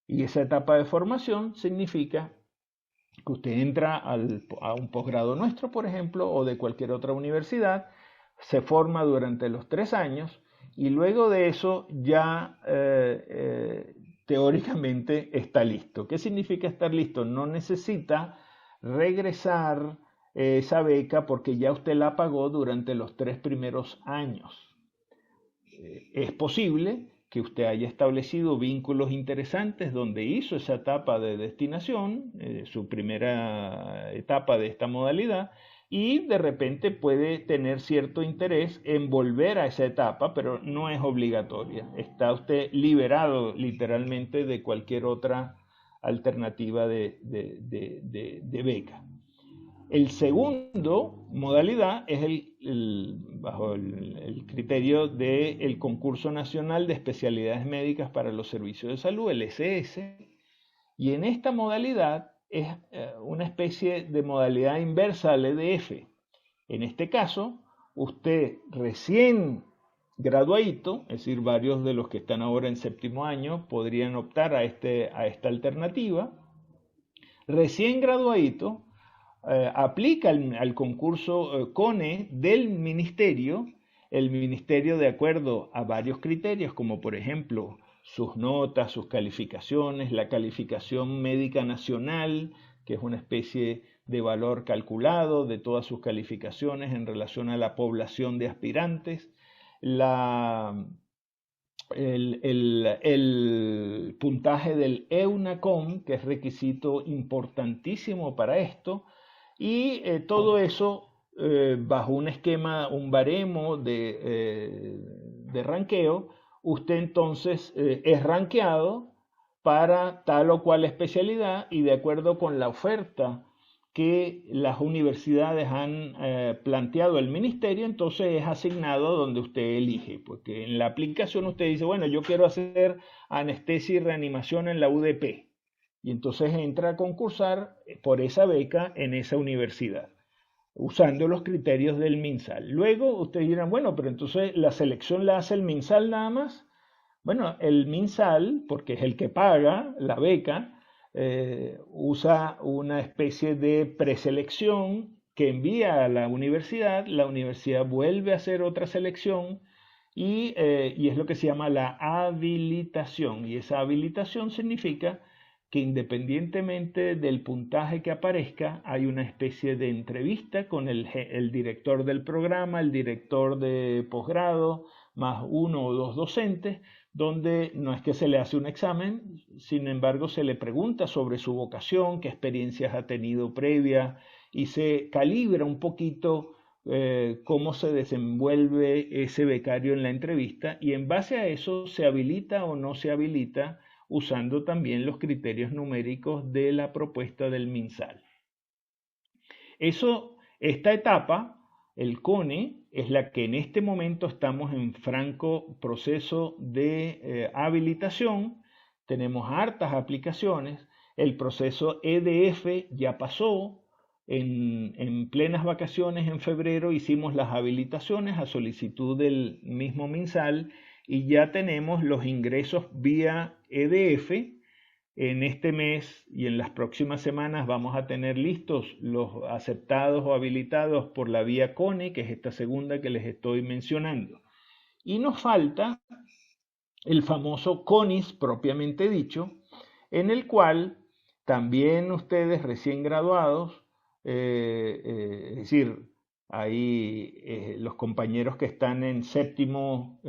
A: Y esa etapa de formación significa que usted entra a un posgrado nuestro, por ejemplo, o de cualquier otra universidad, se forma durante los 3 años y luego de eso ya teóricamente está listo. ¿Qué significa estar listo? No necesita regresar esa beca porque ya usted la pagó durante los 3 primeros años. Es posible que usted haya establecido vínculos interesantes donde hizo esa etapa de destinación, su primera etapa de esta modalidad, y de repente puede tener cierto interés en volver a esa etapa, pero no es obligatoria. Está usted liberado literalmente de cualquier otra alternativa de beca. El segundo modalidad es bajo el criterio del Concurso Nacional de Especialidades Médicas para los Servicios de Salud, el SS, y en esta modalidad es una especie de modalidad inversa al EDF. En este caso, usted recién graduadito, es decir, varios de los que están ahora en séptimo año podrían optar a esta alternativa, recién graduadito, aplica al concurso CONE del ministerio, el ministerio de acuerdo a varios criterios, como por ejemplo sus notas, sus calificaciones, la calificación médica nacional, que es una especie de valor calculado de todas sus calificaciones en relación a la población de aspirantes, el puntaje del EUNACOM, que es requisito importantísimo para esto, y todo eso bajo un esquema, un baremo de ranqueo, usted entonces es ranqueado para tal o cual especialidad y de acuerdo con la oferta que las universidades han planteado al ministerio, entonces es asignado donde usted elige, porque en la aplicación usted dice, bueno, yo quiero hacer anestesia y reanimación en la UDP, y entonces entra a concursar por esa beca en esa universidad, usando los criterios del MinSal. Luego ustedes dirán, bueno, pero entonces la selección la hace el MinSal nada más. Bueno, el MinSal, porque es el que paga la beca, usa una especie de preselección que envía a la universidad vuelve a hacer otra selección y es lo que se llama la habilitación. Y esa habilitación significa que independientemente del puntaje que aparezca, hay una especie de entrevista con el director del programa, el director de posgrado, más 1 o 2 docentes, donde no es que se le hace un examen, sin embargo se le pregunta sobre su vocación, qué experiencias ha tenido previa y se calibra un poquito cómo se desenvuelve ese becario en la entrevista y en base a eso se habilita o no se habilita usando también los criterios numéricos de la propuesta del MinSal. Esta etapa, el CONE, es la que en este momento estamos en franco proceso de habilitación. Tenemos hartas aplicaciones. El proceso EDF ya pasó. En plenas vacaciones en febrero hicimos las habilitaciones a solicitud del mismo MinSal y ya tenemos los ingresos vía EDF. En este mes y en las próximas semanas vamos a tener listos los aceptados o habilitados por la vía CONE, que es esta segunda que les estoy mencionando. Y nos falta el famoso CONIS propiamente dicho, en el cual también ustedes recién graduados, es decir, ahí los compañeros que están en séptimo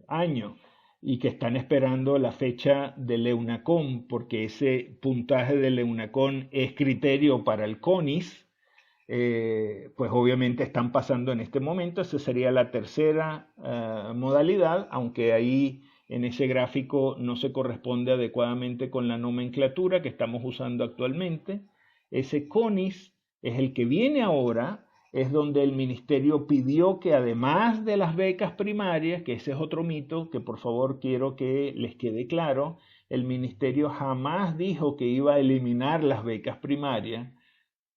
A: año y que están esperando la fecha del EUNACOM, porque ese puntaje del EUNACOM es criterio para el CONIS, pues obviamente están pasando en este momento. Esa sería la tercera modalidad, aunque ahí en ese gráfico no se corresponde adecuadamente con la nomenclatura que estamos usando actualmente. Ese CONIS es el que viene ahora, es donde el ministerio pidió que además de las becas primarias, que ese es otro mito que por favor quiero que les quede claro, el ministerio jamás dijo que iba a eliminar las becas primarias,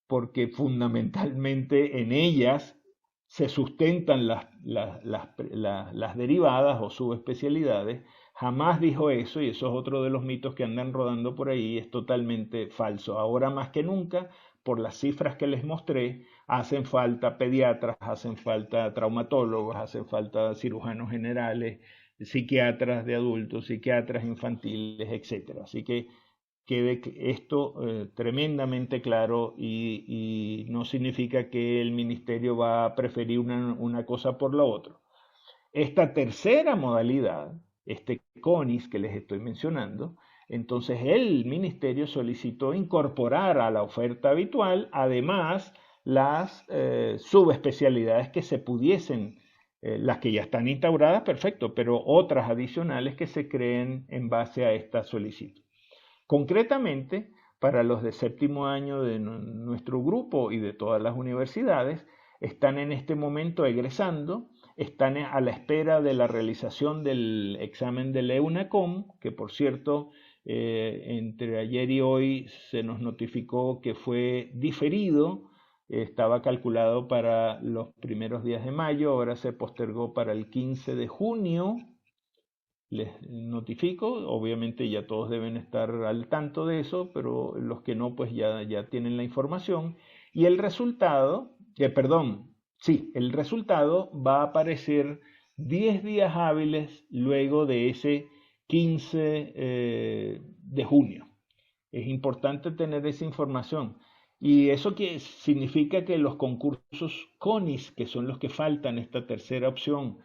A: porque fundamentalmente en ellas se sustentan las derivadas o subespecialidades. Jamás dijo eso, y eso es otro de los mitos que andan rodando por ahí, es totalmente falso. Ahora más que nunca, por las cifras que les mostré, hacen falta pediatras, hacen falta traumatólogos, hacen falta cirujanos generales, psiquiatras de adultos, psiquiatras infantiles, etc. Así que quede esto tremendamente claro y no significa que el ministerio va a preferir una cosa por la otra. Esta tercera modalidad, este CONIS que les estoy mencionando, entonces el ministerio solicitó incorporar a la oferta habitual además las subespecialidades que se pudiesen, las que ya están instauradas, perfecto, pero otras adicionales que se creen en base a esta solicitud. Concretamente, para los de séptimo año de nuestro grupo y de todas las universidades, están en este momento egresando, están a la espera de la realización del examen del EUNACOM, que por cierto, entre ayer y hoy se nos notificó que fue diferido, estaba calculado para los primeros días de mayo, ahora se postergó para el 15 de junio. Les notifico, obviamente ya todos deben estar al tanto de eso, pero los que no, pues ya tienen la información. Y el resultado, el resultado va a aparecer 10 días hábiles luego de ese 15 de junio. Es importante tener esa información. Y eso significa que los concursos CONIS, que son los que faltan, esta tercera opción,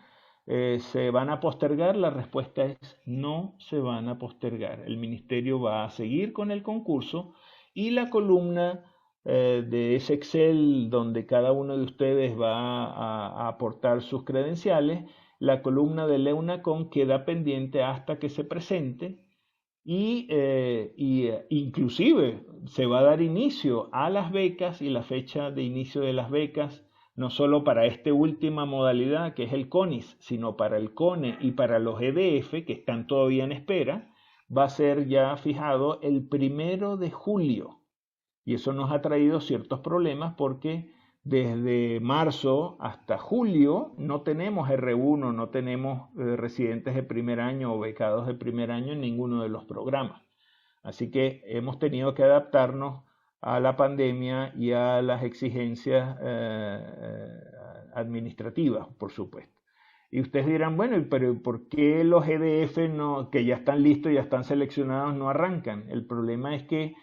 A: ¿se van a postergar? La respuesta es no se van a postergar. El ministerio va a seguir con el concurso y la columna de ese Excel donde cada uno de ustedes va a aportar sus credenciales, la columna de EUNACOM queda pendiente hasta que se presente y inclusive se va a dar inicio a las becas y la fecha de inicio de las becas no solo para esta última modalidad que es el CONIS, sino para el CONE y para los EDF que están todavía en espera, va a ser ya fijado el 1 de julio. Y eso nos ha traído ciertos problemas porque desde marzo hasta julio no tenemos R1, no tenemos residentes de primer año o becados de primer año en ninguno de los programas. Así que hemos tenido que adaptarnos a la pandemia y a las exigencias administrativas, por supuesto. Y ustedes dirán, bueno, pero ¿por qué los EDF que ya están listos, ya están seleccionados, no arrancan? El problema es que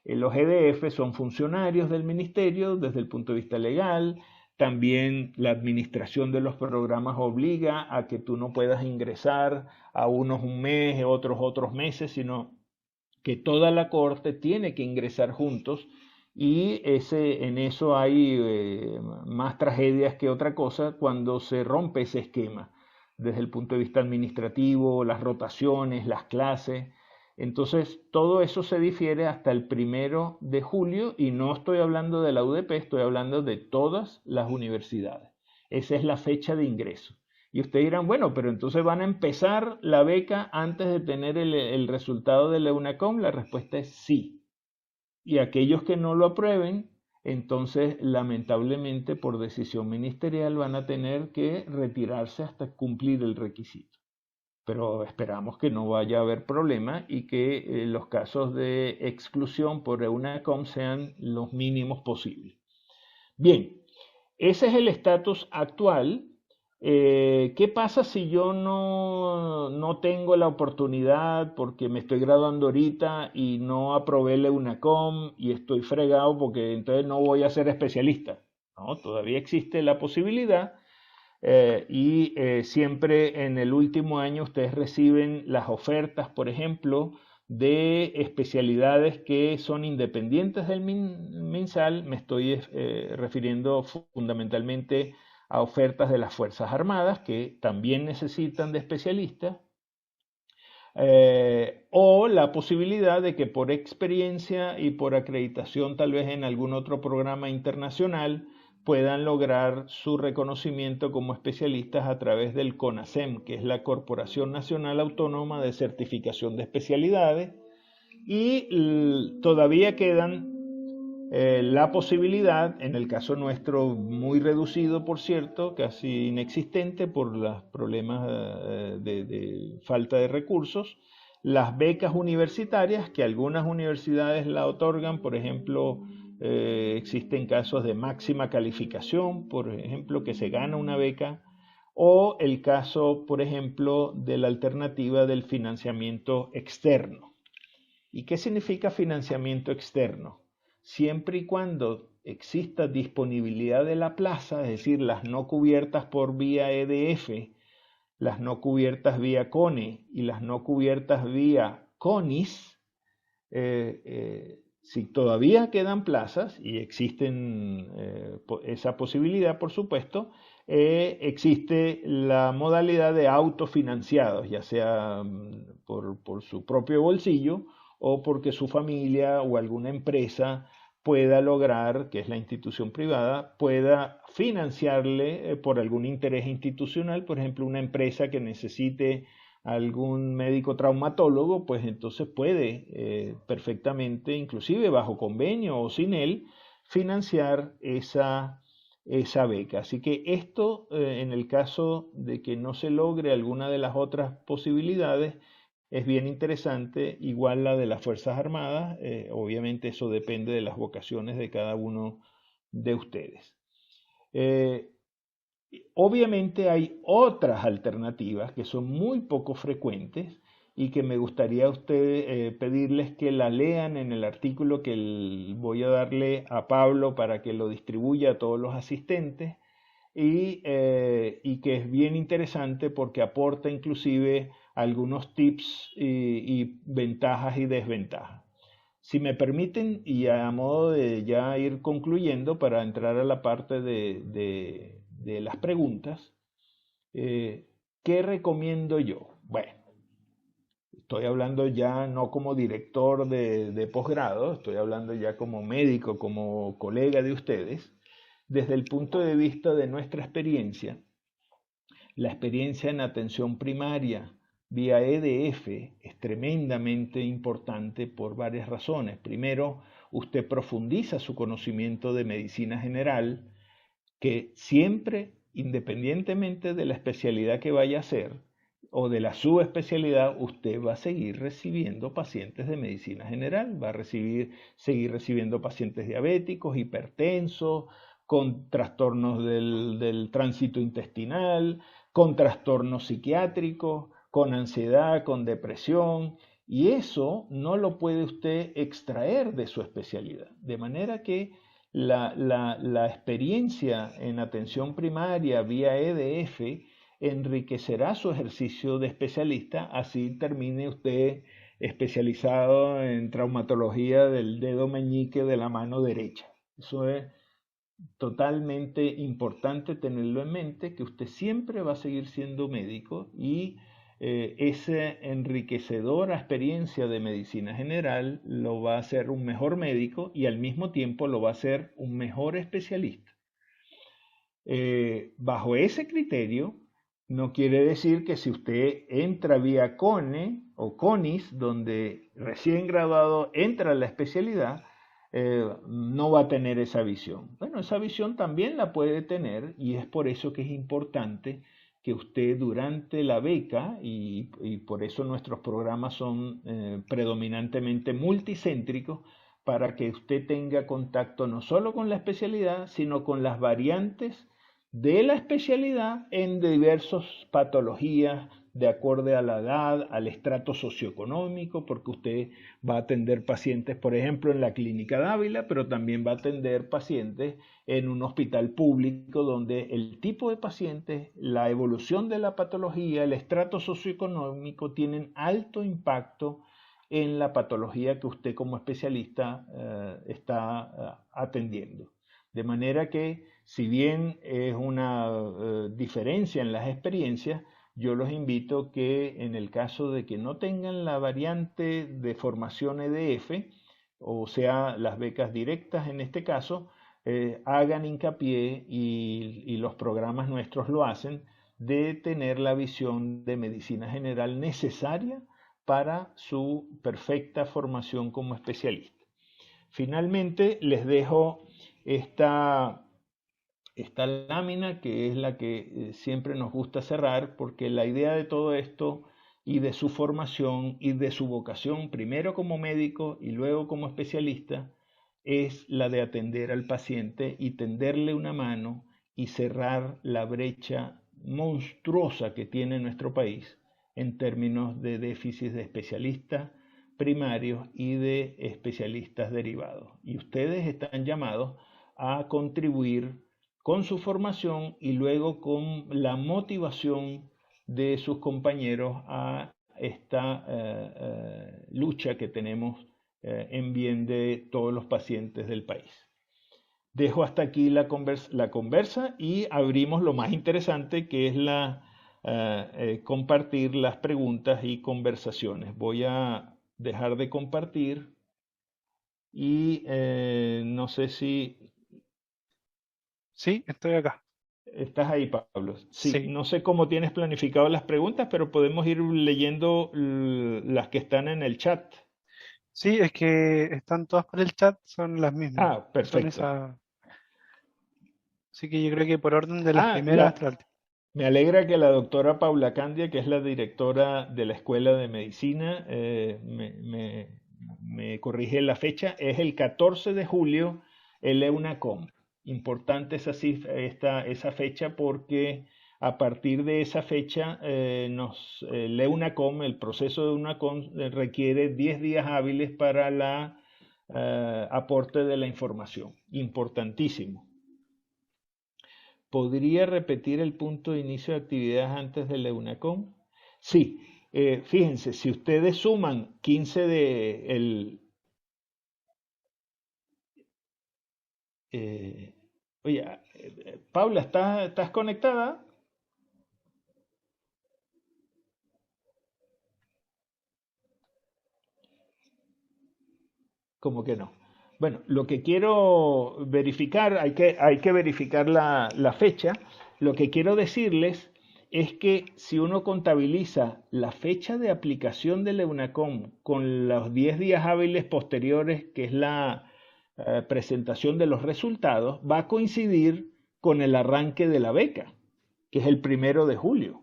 A: los EDF son funcionarios del ministerio desde el punto de vista legal. También la administración de los programas obliga a que tú no puedas ingresar a unos un mes, otros meses, sino que toda la cohorte tiene que ingresar juntos y en eso hay más tragedias que otra cosa cuando se rompe ese esquema desde el punto de vista administrativo, las rotaciones, las clases. Entonces, todo eso se difiere hasta el 1 de julio y no estoy hablando de la UDP, estoy hablando de todas las universidades. Esa es la fecha de ingreso. Y ustedes dirán, bueno, pero entonces van a empezar la beca antes de tener el resultado de la UNACOM. La respuesta es sí. Y aquellos que no lo aprueben, entonces lamentablemente por decisión ministerial van a tener que retirarse hasta cumplir el requisito. Pero esperamos que no vaya a haber problema y que los casos de exclusión por EUNACOM sean los mínimos posibles. Bien, ese es el estatus actual. ¿Qué pasa si yo no tengo la oportunidad porque me estoy graduando ahorita y no aprobé la UNACOM y estoy fregado porque entonces no voy a ser especialista? No, todavía existe la posibilidad siempre en el último año ustedes reciben las ofertas, por ejemplo, de especialidades que son independientes del MinSal. Me estoy refiriendo fundamentalmente a ofertas de las Fuerzas Armadas que también necesitan de especialistas, o la posibilidad de que por experiencia y por acreditación tal vez en algún otro programa internacional puedan lograr su reconocimiento como especialistas a través del CONASEM, que es la Corporación Nacional Autónoma de Certificación de Especialidades, y todavía quedan la posibilidad, en el caso nuestro muy reducido por cierto, casi inexistente por los problemas de falta de recursos, las becas universitarias, que algunas universidades la otorgan. Por ejemplo, existen casos de máxima calificación, por ejemplo, que se gana una beca, o el caso, por ejemplo, de la alternativa del financiamiento externo. ¿Y qué significa financiamiento externo? Siempre y cuando exista disponibilidad de la plaza, es decir, las no cubiertas por vía EDF, las no cubiertas vía CONE y las no cubiertas vía CONIS, si todavía quedan plazas, y existen esa posibilidad, por supuesto, existe la modalidad de autofinanciados, ya sea por su propio bolsillo o porque su familia o alguna empresa pueda lograr, que es la institución privada, pueda financiarle por algún interés institucional. Por ejemplo, una empresa que necesite algún médico traumatólogo, pues entonces puede perfectamente, inclusive bajo convenio o sin él, financiar esa beca. Así que esto, en el caso de que no se logre alguna de las otras posibilidades, es bien interesante. Igual la de las Fuerzas Armadas, obviamente eso depende de las vocaciones de cada uno de ustedes. Obviamente hay otras alternativas que son muy poco frecuentes y que me gustaría a ustedes pedirles que la lean en el artículo que voy a darle a Pablo para que lo distribuya a todos los asistentes, y que es bien interesante porque aporta inclusive algunos tips y ventajas y desventajas. Si me permiten, y a modo de ya ir concluyendo para entrar a la parte de las preguntas, ¿qué recomiendo yo? Bueno, estoy hablando ya no como director de posgrado, estoy hablando ya como médico, como colega de ustedes. Desde el punto de vista de nuestra experiencia, la experiencia en atención primaria vía EDF es tremendamente importante por varias razones. Primero, usted profundiza su conocimiento de medicina general, que siempre, independientemente de la especialidad que vaya a hacer o de la subespecialidad, usted va a seguir recibiendo pacientes de medicina general, va a seguir recibiendo pacientes diabéticos, hipertensos, con trastornos del tránsito intestinal, con trastornos psiquiátricos, con ansiedad, con depresión, y eso no lo puede usted extraer de su especialidad. De manera que la experiencia en atención primaria vía EDF enriquecerá su ejercicio de especialista, así termine usted especializado en traumatología del dedo meñique de la mano derecha. Eso es totalmente importante tenerlo en mente, que usted siempre va a seguir siendo médico y esa enriquecedora experiencia de medicina general lo va a hacer un mejor médico y al mismo tiempo lo va a hacer un mejor especialista. Bajo ese criterio, no quiere decir que si usted entra vía CONE o CONIS, donde recién graduado entra a la especialidad, no va a tener esa visión. Bueno, esa visión también la puede tener y es por eso que es importante que usted durante la beca, y por eso nuestros programas son predominantemente multicéntricos, para que usted tenga contacto no solo con la especialidad, sino con las variantes de la especialidad en diversas patologías de acuerdo a la edad, al estrato socioeconómico, porque usted va a atender pacientes, por ejemplo, en la Clínica Dávila, pero también va a atender pacientes en un hospital público donde el tipo de pacientes, la evolución de la patología, el estrato socioeconómico tienen alto impacto en la patología que usted como especialista está atendiendo. De manera que, si bien es una diferencia en las experiencias, yo los invito que en el caso de que no tengan la variante de formación EDF, o sea, las becas directas en este caso, hagan hincapié, y los programas nuestros lo hacen, de tener la visión de medicina general necesaria para su perfecta formación como especialista. Finalmente, les dejo esta lámina, que es la que siempre nos gusta cerrar, porque la idea de todo esto y de su formación y de su vocación, primero como médico y luego como especialista, es la de atender al paciente y tenderle una mano y cerrar la brecha monstruosa que tiene nuestro país en términos de déficit de especialistas primarios y de especialistas derivados. Y ustedes están llamados a contribuir con su formación y luego con la motivación de sus compañeros a esta lucha que tenemos en bien de todos los pacientes del país. Dejo hasta aquí la conversa y abrimos lo más interesante, que es compartir las preguntas y conversaciones. Voy a dejar de compartir y no sé si
B: Sí, estoy acá.
A: estás ahí, Pablo. Sí,
B: Sí,
A: no sé cómo tienes planificado las preguntas, pero podemos ir leyendo las que están en el chat.
B: sí, es que están todas por el chat, son las mismas.
A: Ah,
B: Son
A: perfecto.
B: esas. Así que yo creo que por orden de las
A: Ah,
B: primeras hasta la última.
A: me alegra que la doctora Paula Candia, que es la directora de la Escuela de Medicina, me corrige la fecha. Es el 14 de julio el EUNACOM. Importante esa fecha, porque a partir de esa fecha el EUNACOM, el proceso de EUNACOM, requiere 10 días hábiles para la aporte de la información. Importantísimo. ¿Podría repetir el punto de inicio de actividades antes del EUNACOM? Sí, fíjense, si ustedes suman 15 de eh, oye, Paula, ¿estás conectada? Como que no. Bueno, lo que quiero verificar, hay que verificar la fecha. Lo que quiero decirles es que si uno contabiliza la fecha de aplicación del EUNACOM con los 10 días hábiles posteriores, que es la presentación de los resultados, va a coincidir con el arranque de la beca, que es el 1 de julio.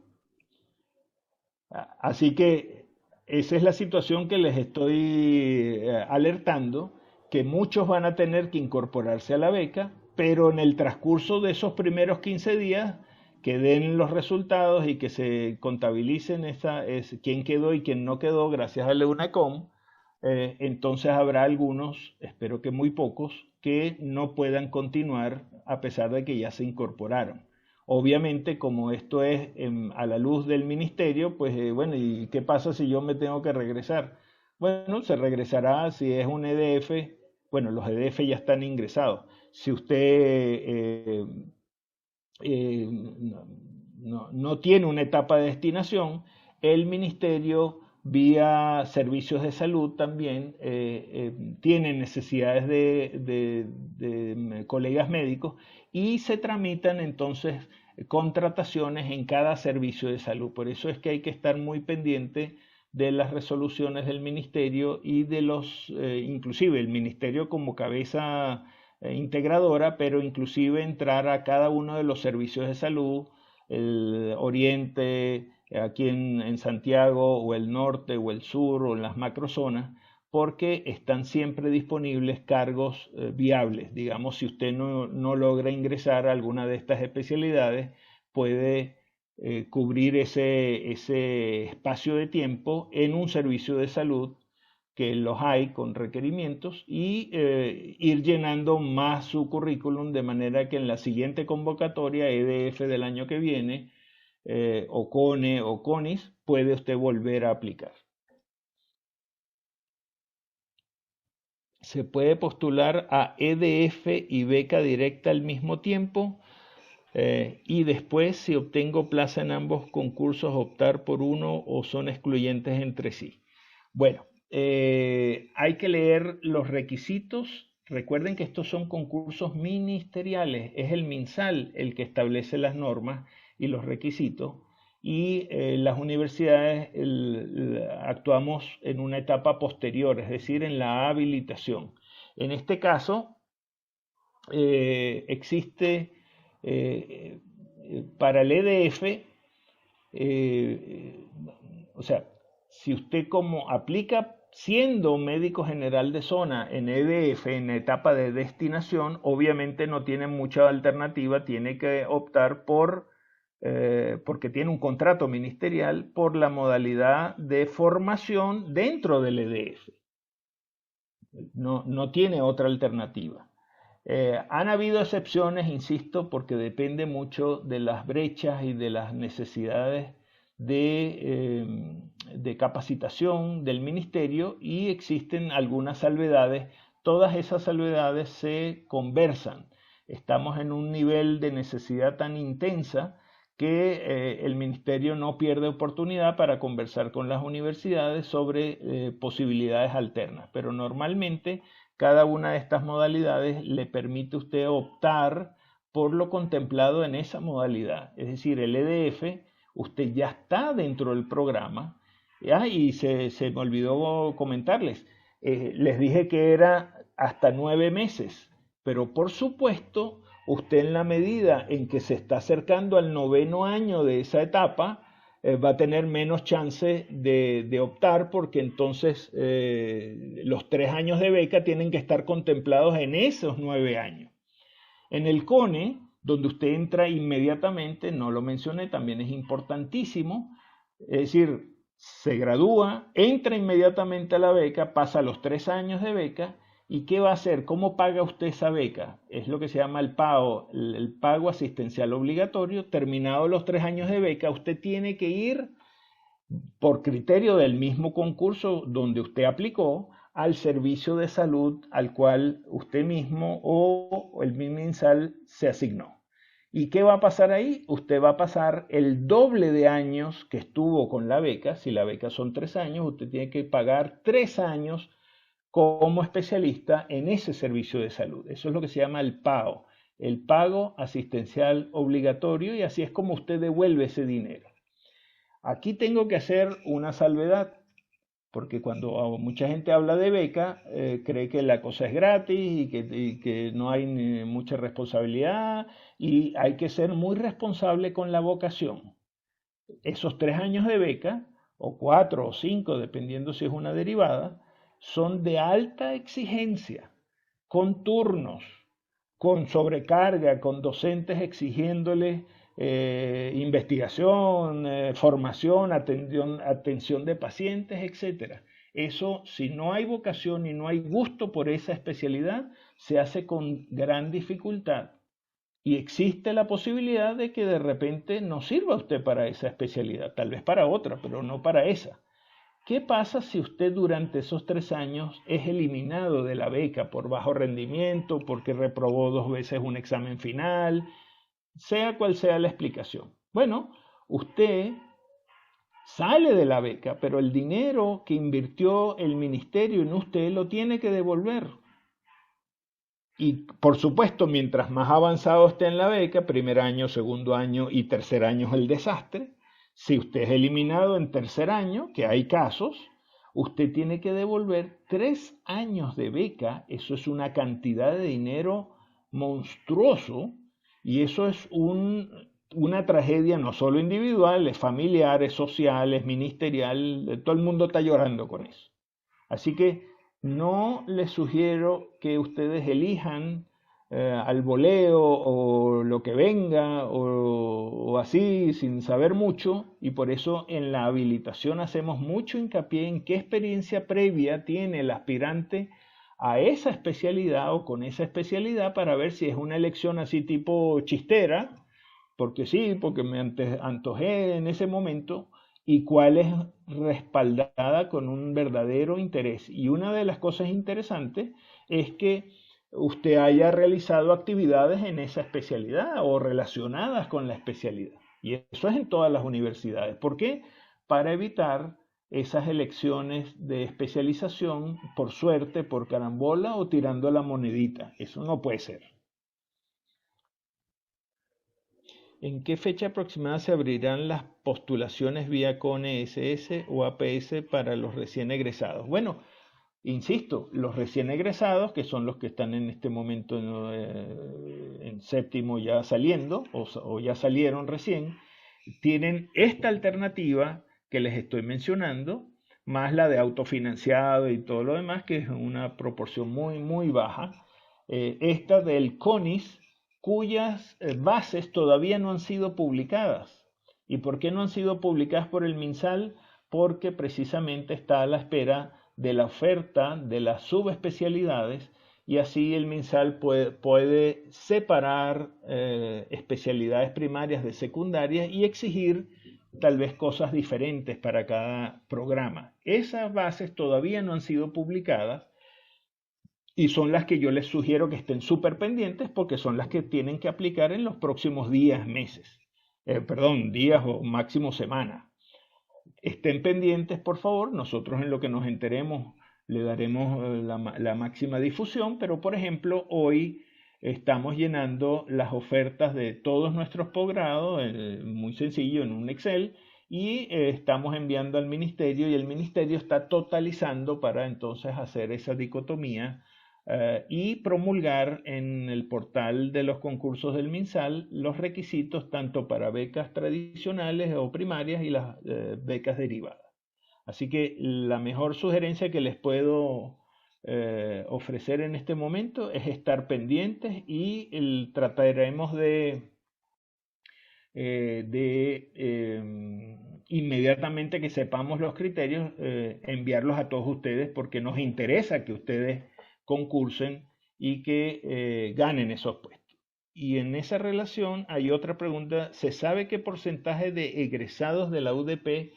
A: Así que esa es la situación que les estoy alertando, que muchos van a tener que incorporarse a la beca, pero en el transcurso de esos primeros 15 días que den los resultados y que se contabilicen quién quedó y quién no quedó gracias al EUNACOM, entonces habrá algunos, espero que muy pocos, que no puedan continuar a pesar de que ya se incorporaron. Obviamente, como esto es a la luz del ministerio, pues bueno, ¿y qué pasa si yo me tengo que regresar? Bueno, se regresará si es un EDF. Bueno, los EDF ya están ingresados. Si usted no tiene una etapa de destinación, el ministerio, vía servicios de salud también, tiene necesidades de colegas médicos y se tramitan entonces contrataciones en cada servicio de salud. Por eso es que hay que estar muy pendiente de las resoluciones del ministerio y de inclusive el ministerio como cabeza integradora, pero inclusive entrar a cada uno de los servicios de salud, el oriente, aquí en Santiago, o el norte, o el sur, o en las macrozonas, porque están siempre disponibles cargos viables. Digamos, si usted no logra ingresar a alguna de estas especialidades, puede cubrir ese espacio de tiempo en un servicio de salud, que los hay con requerimientos, y ir llenando más su currículum de manera que en la siguiente convocatoria EDF del año que viene, o CONE o CONIS, puede usted volver a aplicar. Se puede postular a EDF y beca directa al mismo tiempo, y después, si obtengo plaza en ambos concursos, optar por uno o son excluyentes entre sí. Bueno, hay que leer los requisitos. Recuerden que estos son concursos ministeriales. Es el MinSal el que establece las normas y los requisitos. Y las universidades actuamos en una etapa posterior, es decir, en la habilitación. En este caso, existe para el EDF, o sea, si usted como aplica siendo médico general de zona en EDF, en etapa de destinación, obviamente no tiene mucha alternativa, tiene que optar porque tiene un contrato ministerial, por la modalidad de formación dentro del EDF. No tiene otra alternativa. Han habido excepciones, insisto, porque depende mucho de las brechas y de las necesidades de capacitación del ministerio, y existen algunas salvedades. Todas esas salvedades se conversan. Estamos en un nivel de necesidad tan intensa que el ministerio no pierde oportunidad para conversar con las universidades sobre posibilidades alternas, pero normalmente cada una de estas modalidades le permite a usted optar por lo contemplado en esa modalidad. Es decir, el EDF, usted ya está dentro del programa. Y se me olvidó comentarles, les dije que era hasta 9 meses, pero por supuesto, usted, en la medida en que se está acercando al 9º año de esa etapa, va a tener menos chance de optar, porque entonces los 3 años de beca tienen que estar contemplados en esos 9 años. En el CONE, donde usted entra inmediatamente, no lo mencioné, también es importantísimo, es decir, se gradúa, entra inmediatamente a la beca, pasa los 3 años de beca. ¿Y qué va a hacer? ¿Cómo paga usted esa beca? Es lo que se llama el pago asistencial obligatorio. Terminados los 3 años de beca, usted tiene que ir, por criterio del mismo concurso donde usted aplicó, al servicio de salud al cual usted mismo o el MinSal se asignó. ¿Y qué va a pasar ahí? Usted va a pasar el doble de años que estuvo con la beca. Si la beca son 3 años, usted tiene que pagar 3 años como especialista en ese servicio de salud. Eso es lo que se llama el PAO, el pago asistencial obligatorio, y así es como usted devuelve ese dinero. Aquí tengo que hacer una salvedad, porque cuando mucha gente habla de beca, cree que la cosa es gratis y que no hay mucha responsabilidad, y hay que ser muy responsable con la vocación. Esos 3 años de beca, o 4 o 5, dependiendo si es una derivada, son de alta exigencia, con turnos, con sobrecarga, con docentes exigiéndole investigación, formación, atención de pacientes, etc. Eso, si no hay vocación y no hay gusto por esa especialidad, se hace con gran dificultad. Y existe la posibilidad de que de repente no sirva usted para esa especialidad, tal vez para otra, pero no para esa. ¿Qué pasa si usted durante esos 3 años es eliminado de la beca por bajo rendimiento, porque reprobó 2 veces un examen final, sea cual sea la explicación? Bueno, usted sale de la beca, pero el dinero que invirtió el ministerio en usted lo tiene que devolver. Y por supuesto, mientras más avanzado esté en la beca, primer año, segundo año y tercer año es el desastre. Si usted es eliminado en tercer año, que hay casos, usted tiene que devolver 3 años de beca. Eso es una cantidad de dinero monstruoso y eso es una tragedia no solo individual, es familiar, es social, es ministerial, todo el mundo está llorando con eso. Así que no les sugiero que ustedes elijan al voleo o lo que venga o así sin saber mucho, y por eso en la habilitación hacemos mucho hincapié en qué experiencia previa tiene el aspirante a esa especialidad o con esa especialidad, para ver si es una elección así tipo chistera, porque sí, porque me antojé en ese momento, y cuál es respaldada con un verdadero interés. Y una de las cosas interesantes es que usted haya realizado actividades en esa especialidad o relacionadas con la especialidad. Y eso es en todas las universidades. ¿Por qué? Para evitar esas elecciones de especialización por suerte, por carambola o tirando la monedita. Eso no puede ser. ¿En qué fecha aproximada se abrirán las postulaciones vía CONE SS o APS para los recién egresados? Bueno, insisto, los recién egresados, que son los que están en este momento en séptimo ya saliendo o ya salieron recién, tienen esta alternativa que les estoy mencionando, más la de autofinanciado y todo lo demás, que es una proporción muy, muy baja. Esta del CONIS, cuyas bases todavía no han sido publicadas. ¿Y por qué no han sido publicadas por el MinSal? Porque precisamente está a la espera de la oferta de las subespecialidades, y así el MinSal puede separar especialidades primarias de secundarias y exigir tal vez cosas diferentes para cada programa. Esas bases todavía no han sido publicadas y son las que yo les sugiero que estén súper pendientes, porque son las que tienen que aplicar en los próximos días, meses. Días o máximo semanas. Estén pendientes, por favor. Nosotros en lo que nos enteremos le daremos la máxima difusión, pero por ejemplo, hoy estamos llenando las ofertas de todos nuestros posgrados, muy sencillo, en un Excel, y estamos enviando al ministerio, y el ministerio está totalizando para entonces hacer esa dicotomía y promulgar en el portal de los concursos del MinSal los requisitos tanto para becas tradicionales o primarias y las becas derivadas. Así que la mejor sugerencia que les puedo ofrecer en este momento es estar pendientes, y trataremos inmediatamente que sepamos los criterios, enviarlos a todos ustedes, porque nos interesa que ustedes concursen y que ganen esos puestos. Y en esa relación hay otra pregunta: ¿se sabe qué porcentaje de egresados de la UDP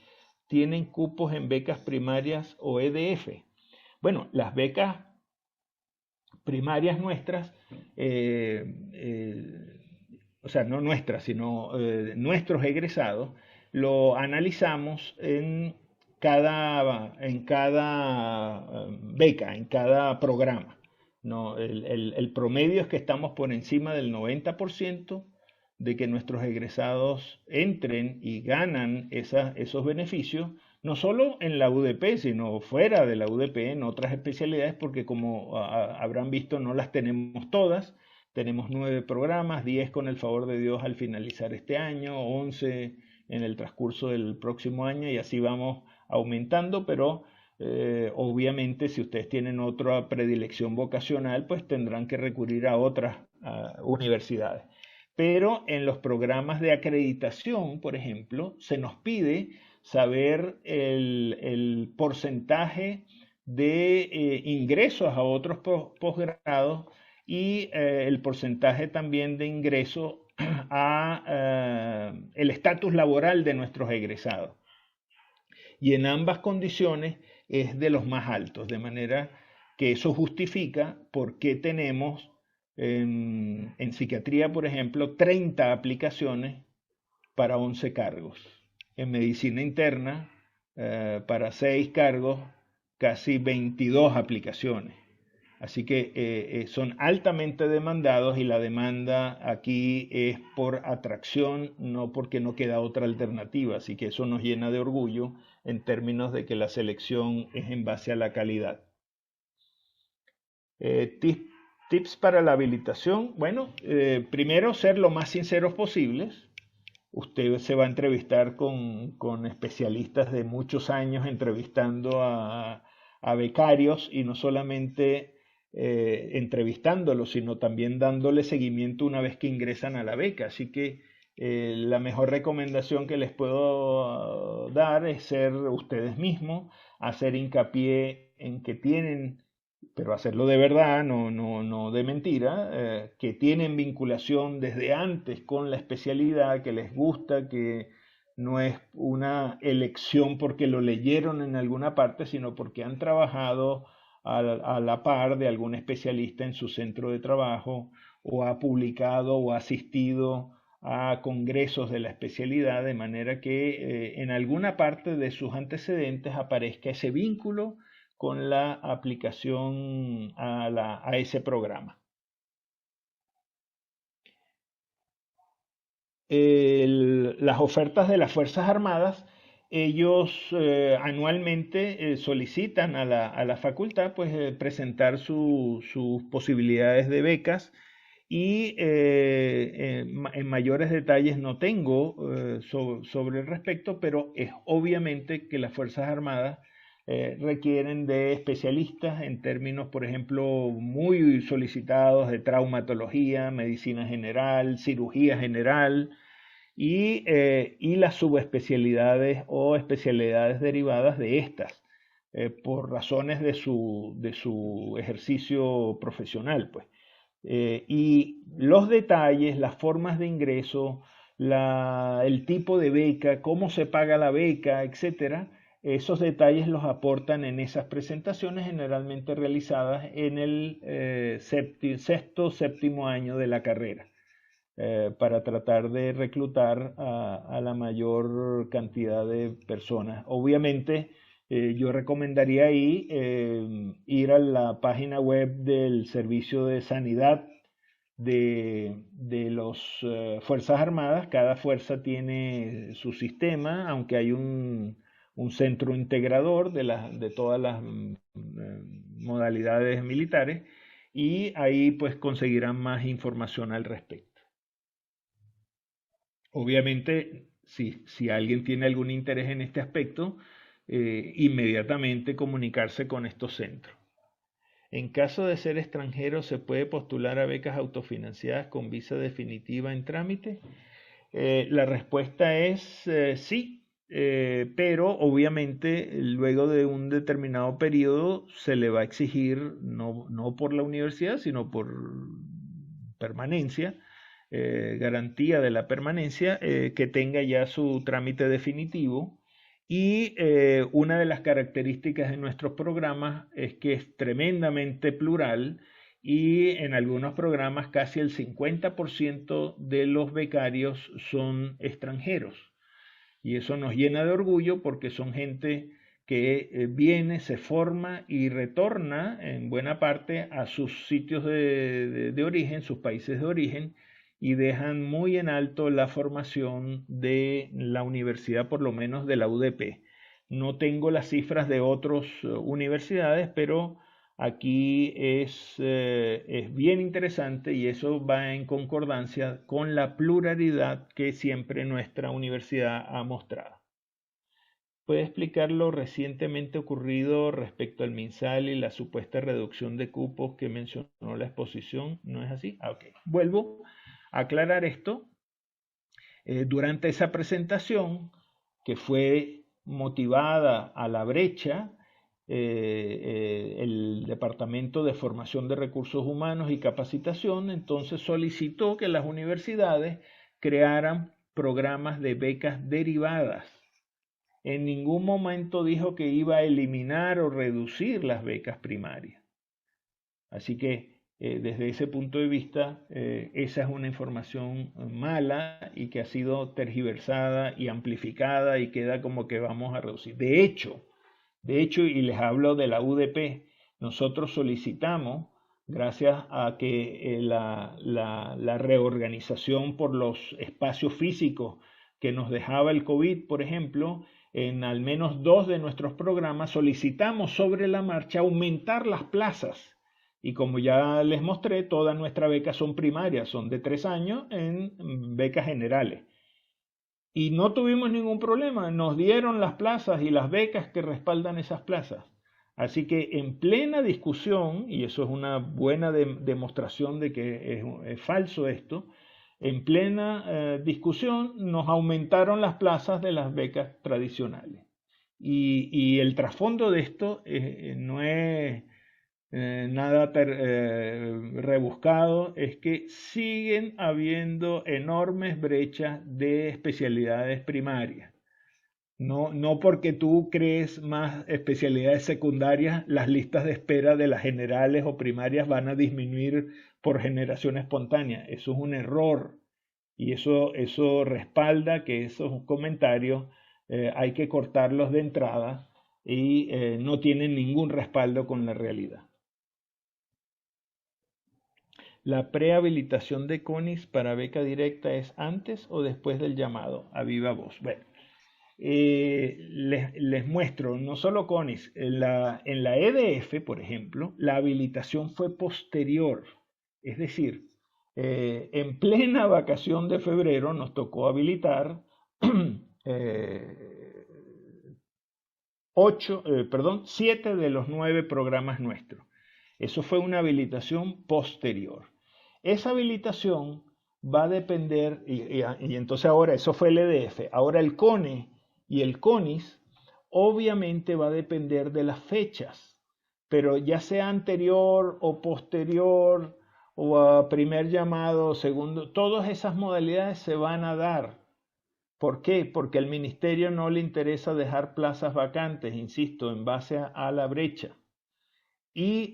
A: tienen cupos en becas primarias o EDF? Bueno, las becas primarias nuestras, o sea, no nuestras, sino nuestros egresados, lo analizamos en cada beca, en cada programa. No, el promedio es que estamos por encima del 90% de que nuestros egresados entren y ganan esos beneficios, no solo en la UDP, sino fuera de la UDP, en otras especialidades, porque como habrán visto, no las tenemos todas. Tenemos 9 programas, 10 con el favor de Dios al finalizar este año, 11 en el transcurso del próximo año, y así vamos aumentando, pero obviamente si ustedes tienen otra predilección vocacional, pues tendrán que recurrir a otras universidades. Pero en los programas de acreditación, por ejemplo, se nos pide saber el porcentaje de ingresos a otros posgrados y el porcentaje también de ingreso a el estatus laboral de nuestros egresados. y en ambas condiciones es de los más altos, de manera que eso justifica por qué tenemos en psiquiatría, por ejemplo, 30 aplicaciones para 11 cargos. En medicina interna, para 6 cargos, casi 22 aplicaciones. Así que son altamente demandados y la demanda aquí es por atracción, no porque no queda otra alternativa. Así que eso nos llena de orgullo en términos de que la selección es en base a la calidad. Tips para la habilitación. Bueno, primero ser lo más sinceros posibles. Usted se va a entrevistar con especialistas de muchos años entrevistando a becarios y no solamente entrevistándolos, sino también dándole seguimiento una vez que ingresan a la beca. Así que la mejor recomendación que les puedo dar es ser ustedes mismos, hacer hincapié en que tienen, pero hacerlo de verdad, no de mentira, que tienen vinculación desde antes con la especialidad, que les gusta, que no es una elección porque lo leyeron en alguna parte, sino porque han trabajado a la par de algún especialista en su centro de trabajo o ha publicado o ha asistido a congresos de la especialidad, de manera que en alguna parte de sus antecedentes aparezca ese vínculo con la aplicación a ese programa. Las ofertas de las Fuerzas Armadas, ellos anualmente solicitan a la facultad pues, presentar sus posibilidades de becas y en mayores detalles no tengo sobre el respecto, pero es obviamente que las Fuerzas Armadas requieren de especialistas en términos, por ejemplo, muy solicitados de traumatología, medicina general, cirugía general y las subespecialidades o especialidades derivadas de estas, por razones de su ejercicio profesional, pues. Y los detalles, las formas de ingreso, el tipo de beca, cómo se paga la beca, etcétera, esos detalles los aportan en esas presentaciones generalmente realizadas en el sexto, séptimo año de la carrera, para tratar de reclutar a la mayor cantidad de personas. Obviamente, yo recomendaría ahí ir a la página web del Servicio de Sanidad de las Fuerzas Armadas. Cada fuerza tiene su sistema, aunque hay un centro integrador de todas las modalidades militares, y ahí pues conseguirán más información al respecto. Obviamente, si alguien tiene algún interés en este aspecto, inmediatamente comunicarse con estos centros. En caso de ser extranjero, ¿se puede postular a becas autofinanciadas con visa definitiva en trámite? La respuesta es sí, pero obviamente luego de un determinado periodo se le va a exigir, no por la universidad, sino por permanencia, garantía de la permanencia, que tenga ya su trámite definitivo. Y una de las características de nuestros programas es que es tremendamente plural y en algunos programas casi el 50% de los becarios son extranjeros. Y eso nos llena de orgullo porque son gente que viene, se forma y retorna en buena parte a sus sitios de origen, sus países de origen, y dejan muy en alto la formación de la universidad, por lo menos de la UDP. No tengo las cifras de otras universidades, pero aquí es bien interesante y eso va en concordancia con la pluralidad que siempre nuestra universidad ha mostrado. ¿Puede explicar lo recientemente ocurrido respecto al MinSal y la supuesta reducción de cupos que mencionó la exposición? ¿No es así? Ok. Vuelvo a aclarar esto. Durante esa presentación, que fue motivada a la brecha, el Departamento de Formación de Recursos Humanos y Capacitación entonces solicitó que las universidades crearan programas de becas derivadas. en ningún momento dijo que iba a eliminar o reducir las becas primarias. Así que desde ese punto de vista, esa es una información mala y que ha sido tergiversada y amplificada y queda como que vamos a reducir. De hecho, y les hablo de la UDP, nosotros solicitamos, gracias a que la reorganización por los espacios físicos que nos dejaba el COVID, por ejemplo, en al menos 2 de nuestros programas solicitamos sobre la marcha aumentar las plazas. Y como ya les mostré, todas nuestras becas son primarias, son de 3 años en becas generales. Y no tuvimos ningún problema, nos dieron las plazas y las becas que respaldan esas plazas. Así que en plena discusión, y eso es una buena demostración de que es falso esto, en plena discusión nos aumentaron las plazas de las becas tradicionales. Y el trasfondo de esto no es nada rebuscado, es que siguen habiendo enormes brechas de especialidades primarias. No porque tú crees más especialidades secundarias, las listas de espera de las generales o primarias van a disminuir por generación espontánea. Eso es un error y eso respalda que esos comentarios hay que cortarlos de entrada y no tienen ningún respaldo con la realidad. ¿La prehabilitación de CONIS para beca directa es antes o después del llamado a viva voz? Bueno, les muestro, no solo CONIS, en la EDF, por ejemplo, la habilitación fue posterior. Es decir, en plena vacación de febrero nos tocó habilitar 7 de los 9 programas nuestros. Eso fue una habilitación posterior. Esa habilitación va a depender, y entonces ahora eso fue el EDF, ahora el CONE y el CONIS obviamente va a depender de las fechas, pero ya sea anterior o posterior o a primer llamado, segundo, todas esas modalidades se van a dar. ¿Por qué? Porque al ministerio no le interesa dejar plazas vacantes, insisto, en base a la brecha. Y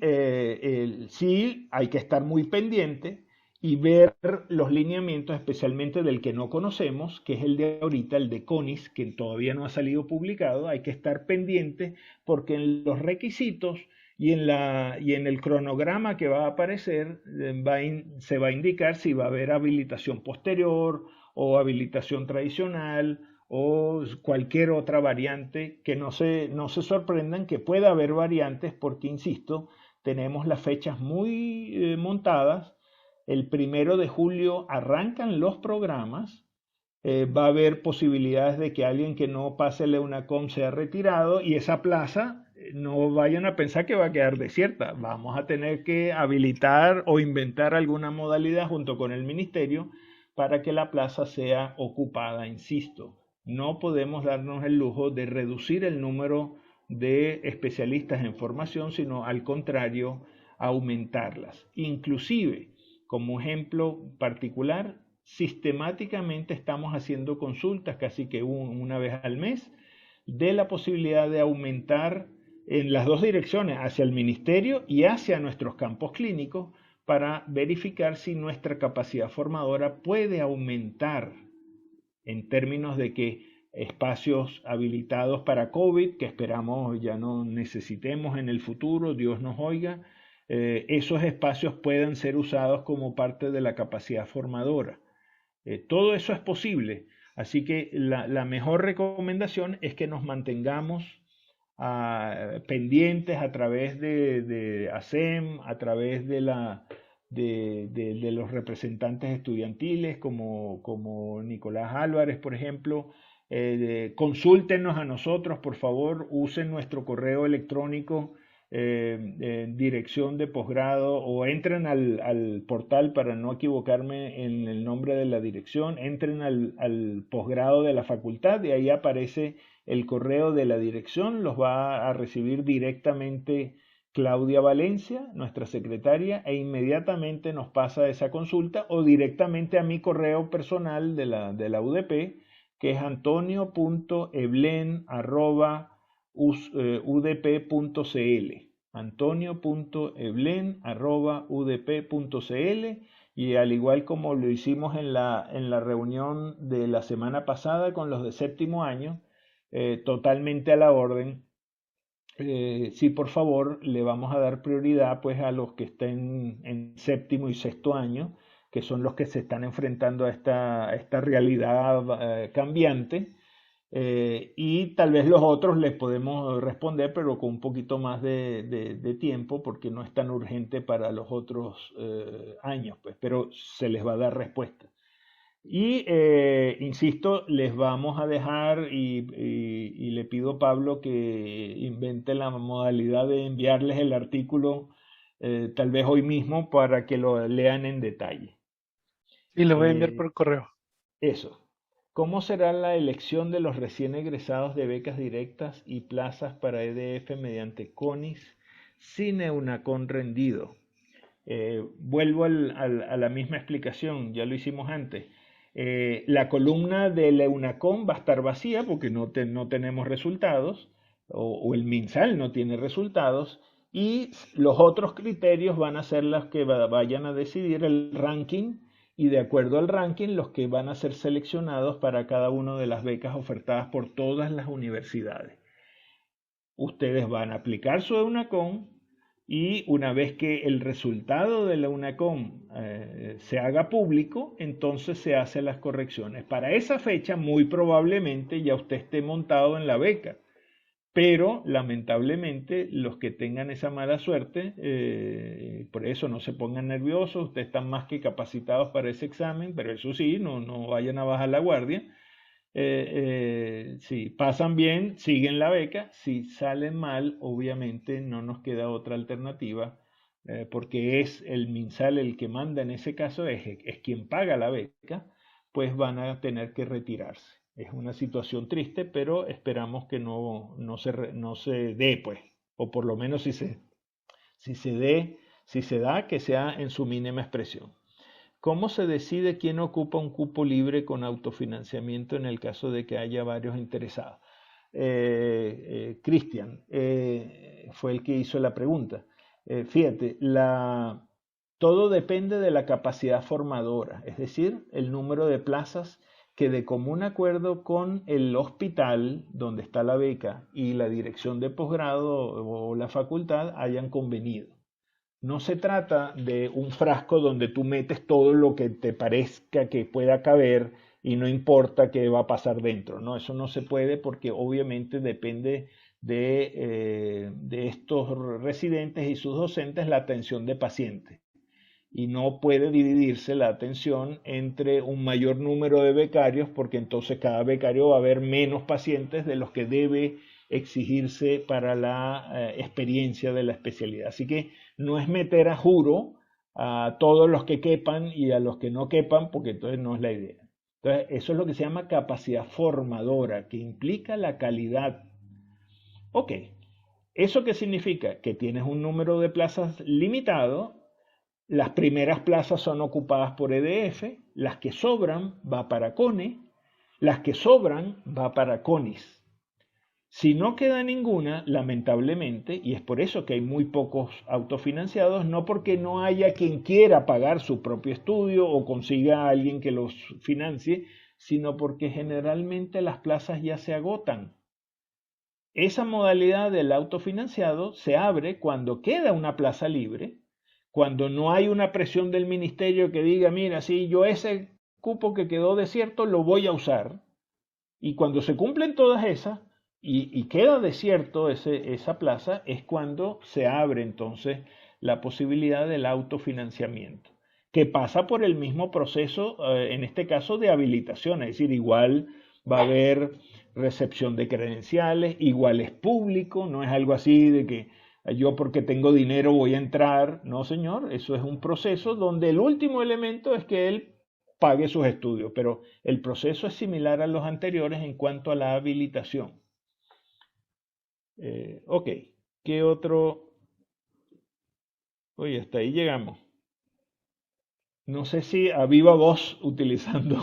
A: sí hay que estar muy pendiente y ver los lineamientos, especialmente del que no conocemos, que es el de ahorita, el de CONIS, que todavía no ha salido publicado. Hay que estar pendiente porque en los requisitos y en el cronograma que va a aparecer se va a indicar si va a haber habilitación posterior o habilitación tradicional o cualquier otra variante, que no se sorprendan que pueda haber variantes porque, insisto, tenemos las fechas muy montadas. El 1 de julio arrancan los programas, va a haber posibilidades de que alguien que no pase la UNACOM sea retirado y esa plaza no vayan a pensar que va a quedar desierta. Vamos a tener que habilitar o inventar alguna modalidad junto con el ministerio para que la plaza sea ocupada, insisto. No podemos darnos el lujo de reducir el número de especialistas en formación, sino al contrario, aumentarlas. Inclusive, como ejemplo particular, sistemáticamente estamos haciendo consultas casi que una vez al mes de la posibilidad de aumentar en las dos direcciones, hacia el ministerio y hacia nuestros campos clínicos, para verificar si nuestra capacidad formadora puede aumentar en términos de que espacios habilitados para COVID, que esperamos ya no necesitemos en el futuro, Dios nos oiga, esos espacios puedan ser usados como parte de la capacidad formadora. Todo eso es posible, así que la mejor recomendación es que nos mantengamos pendientes a través de ASEM, a través de los representantes estudiantiles como Nicolás Álvarez, por ejemplo. Consúltenos a nosotros, por favor, usen nuestro correo electrónico, dirección de posgrado, o entren al portal, para no equivocarme en el nombre de la dirección, entren al posgrado de la facultad y ahí aparece el correo de la dirección, los va a recibir directamente Claudia Valencia, nuestra secretaria, e inmediatamente nos pasa esa consulta, o directamente a mi correo personal de la UDP, que es antonio.eblen@udp.cl. antonio.eblen@udp.cl. Y al igual como lo hicimos en la reunión de la semana pasada con los de séptimo año, totalmente a la orden. Sí, por favor, le vamos a dar prioridad pues a los que estén en séptimo y sexto año, que son los que se están enfrentando a esta realidad cambiante. Y tal vez los otros les podemos responder, pero con un poquito más de tiempo, porque no es tan urgente para los otros años, pues, pero se les va a dar respuesta. Y insisto, les vamos a dejar y le pido a Pablo que invente la modalidad de enviarles el artículo tal vez hoy mismo para que lo lean en detalle.
B: Y los voy a enviar
A: Eh,
B: por correo.
A: Eso. ¿Cómo será la elección de los recién egresados de becas directas y plazas para EDF mediante CONIS sin EUNACON rendido? Vuelvo a la misma explicación, ya lo hicimos antes. La columna del EUNACOM va a estar vacía porque no tenemos resultados, o el MinSal no tiene resultados, y los otros criterios van a ser los que vayan a decidir el ranking, y de acuerdo al ranking, los que van a ser seleccionados para cada una de las becas ofertadas por todas las universidades. Ustedes van a aplicar su EUNACOM y una vez que el resultado de la EUNACOM se haga público, entonces se hacen las correcciones. Para esa fecha, muy probablemente ya usted esté montado en la beca, pero lamentablemente los que tengan esa mala suerte, por eso no se pongan nerviosos, ustedes están más que capacitados para ese examen, pero eso sí, no vayan a bajar la guardia. Si pasan bien, siguen la beca. Si salen mal, obviamente no nos queda otra alternativa, porque es el MinSal el que manda en ese caso, es quien paga la beca, pues van a tener que retirarse. Es una situación triste, pero esperamos que no se dé, pues, o por lo menos si se da, que sea en su mínima expresión. ¿Cómo se decide quién ocupa un cupo libre con autofinanciamiento en el caso de que haya varios interesados? Cristian fue el que hizo la pregunta. Fíjate, todo depende de la capacidad formadora, es decir, el número de plazas que de común acuerdo con el hospital donde está la beca y la dirección de posgrado o la facultad hayan convenido. No se trata de un frasco donde tú metes todo lo que te parezca que pueda caber y no importa qué va a pasar dentro. No, eso no se puede porque obviamente depende de estos residentes y sus docentes la atención de pacientes. Y no puede dividirse la atención entre un mayor número de becarios porque entonces cada becario va a haber menos pacientes de los que debe exigirse para la experiencia de la especialidad. Así que no es meter a juro a todos los que quepan y a los que no quepan, porque entonces no es la idea. Entonces, eso es lo que se llama capacidad formadora, que implica la calidad. Ok, ¿eso qué significa? Que tienes un número de plazas limitado. Las primeras plazas son ocupadas por EDF, las que sobran va para CONE, las que sobran va para CONIS. Si no queda ninguna, lamentablemente, y es por eso que hay muy pocos autofinanciados, no porque no haya quien quiera pagar su propio estudio o consiga a alguien que los financie, sino porque generalmente las plazas ya se agotan. Esa modalidad del autofinanciado se abre cuando queda una plaza libre, cuando no hay una presión del ministerio que diga, mira, sí, yo ese cupo que quedó desierto lo voy a usar. Y cuando se cumplen todas esas y queda desierto esa plaza, es cuando se abre entonces la posibilidad del autofinanciamiento, que pasa por el mismo proceso, en este caso de habilitación, es decir, igual va a haber recepción de credenciales, igual es público, no es algo así de que yo porque tengo dinero voy a entrar, no señor, eso es un proceso donde el último elemento es que él pague sus estudios, pero el proceso es similar a los anteriores en cuanto a la habilitación. Ok, ¿qué otro? Oye, hasta ahí llegamos. No sé si a viva voz, utilizando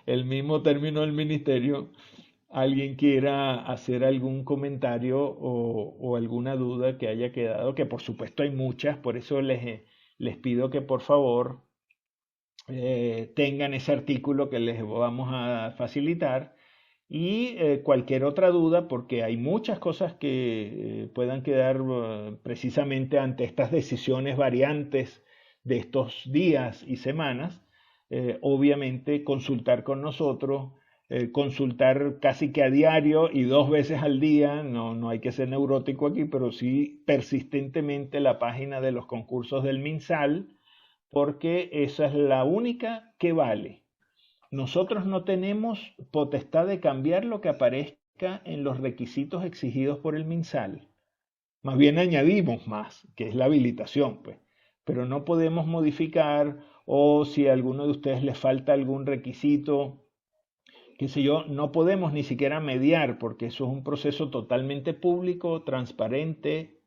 A: el mismo término del ministerio, alguien quiera hacer algún comentario o alguna duda que haya quedado, que por supuesto hay muchas, por eso les pido que por favor tengan ese artículo que les vamos a facilitar y cualquier otra duda, porque hay muchas cosas que puedan quedar precisamente ante estas decisiones variantes de estos días y semanas, obviamente consultar con nosotros, consultar casi que a diario y 2 veces al día, no hay que ser neurótico aquí, pero sí persistentemente la página de los concursos del MinSal, porque esa es la única que vale. Nosotros no tenemos potestad de cambiar lo que aparezca en los requisitos exigidos por el MinSal. Más bien añadimos más, que es la habilitación, pues. Pero no podemos modificar o si a alguno de ustedes les falta algún requisito, qué sé yo, no podemos ni siquiera mediar porque eso es un proceso totalmente público, transparente,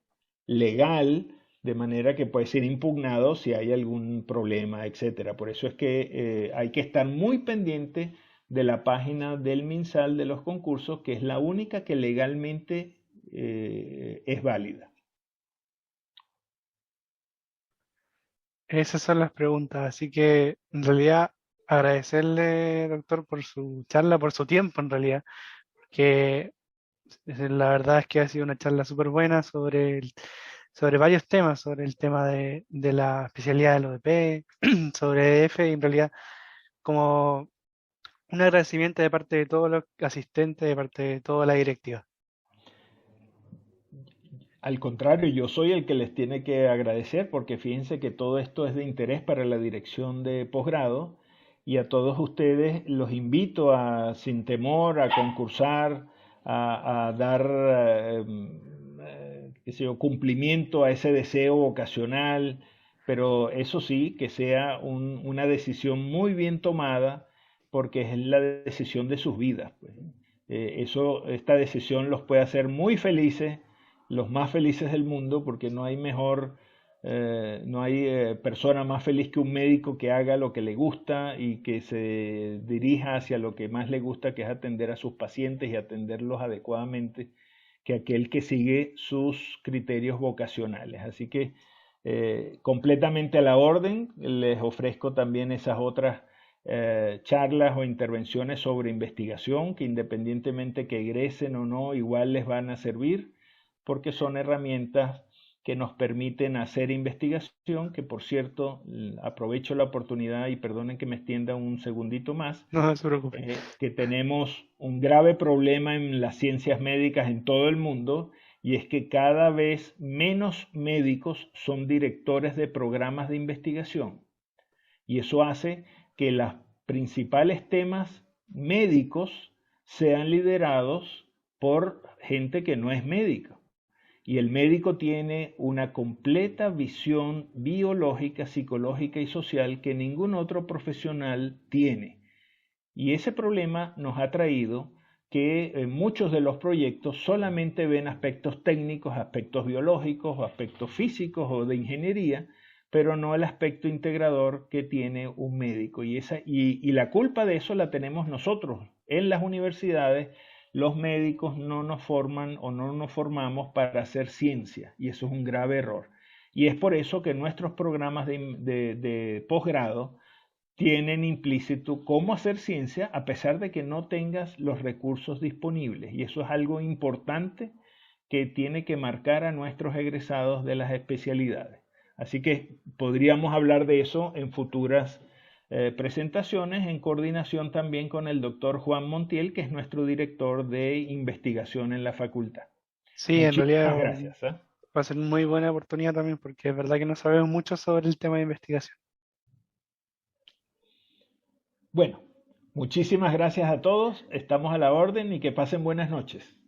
A: legal, de manera que puede ser impugnado si hay algún problema, etcétera. Por eso es que hay que estar muy pendiente de la página del MinSal de los concursos, que es la única que legalmente es válida.
B: Esas son las preguntas, así que en realidad agradecerle, doctor, por su charla, por su tiempo en realidad, que la verdad es que ha sido una charla súper buena sobre varios temas, sobre el tema de la especialidad del ODP, sobre EF, y en realidad como un agradecimiento de parte de todos los asistentes, de parte de toda la directiva.
A: Al contrario, yo soy el que les tiene que agradecer porque fíjense que todo esto es de interés para la dirección de posgrado y a todos ustedes los invito a, sin temor, a concursar, a dar qué sé yo, cumplimiento a ese deseo vocacional, pero eso sí, que sea una decisión muy bien tomada porque es la decisión de sus vidas, pues. Esta decisión los puede hacer muy felices, los más felices del mundo, porque no hay mejor, no hay persona más feliz que un médico que haga lo que le gusta y que se dirija hacia lo que más le gusta, que es atender a sus pacientes y atenderlos adecuadamente, que aquel que sigue sus criterios vocacionales. Así que completamente a la orden, les ofrezco también esas otras charlas o intervenciones sobre investigación que independientemente que egresen o no, igual les van a servir porque son herramientas que nos permiten hacer investigación, que por cierto, aprovecho la oportunidad y perdonen que me extienda un segundito más,
B: No se preocupe.
A: que tenemos un grave problema en las ciencias médicas en todo el mundo y es que cada vez menos médicos son directores de programas de investigación y eso hace que los principales temas médicos sean liderados por gente que no es médica. Y el médico tiene una completa visión biológica, psicológica y social que ningún otro profesional tiene. Y ese problema nos ha traído que muchos de los proyectos solamente ven aspectos técnicos, aspectos biológicos o aspectos físicos o de ingeniería, pero no el aspecto integrador que tiene un médico. Y la culpa de eso la tenemos nosotros en las universidades. Los médicos no nos forman o no nos formamos para hacer ciencia y eso es un grave error. Y es por eso que nuestros programas de posgrado tienen implícito cómo hacer ciencia a pesar de que no tengas los recursos disponibles. Y eso es algo importante que tiene que marcar a nuestros egresados de las especialidades. Así que podríamos hablar de eso en futuras presentaciones en coordinación también con el doctor Juan Montiel, que es nuestro director de investigación en la facultad.
B: Sí, en
A: Muchísimas
B: realidad
A: gracias.
B: va a ser una muy buena oportunidad también porque es verdad que no sabemos mucho sobre el tema de investigación.
A: Bueno, muchísimas gracias a todos. Estamos a la orden y que pasen buenas noches.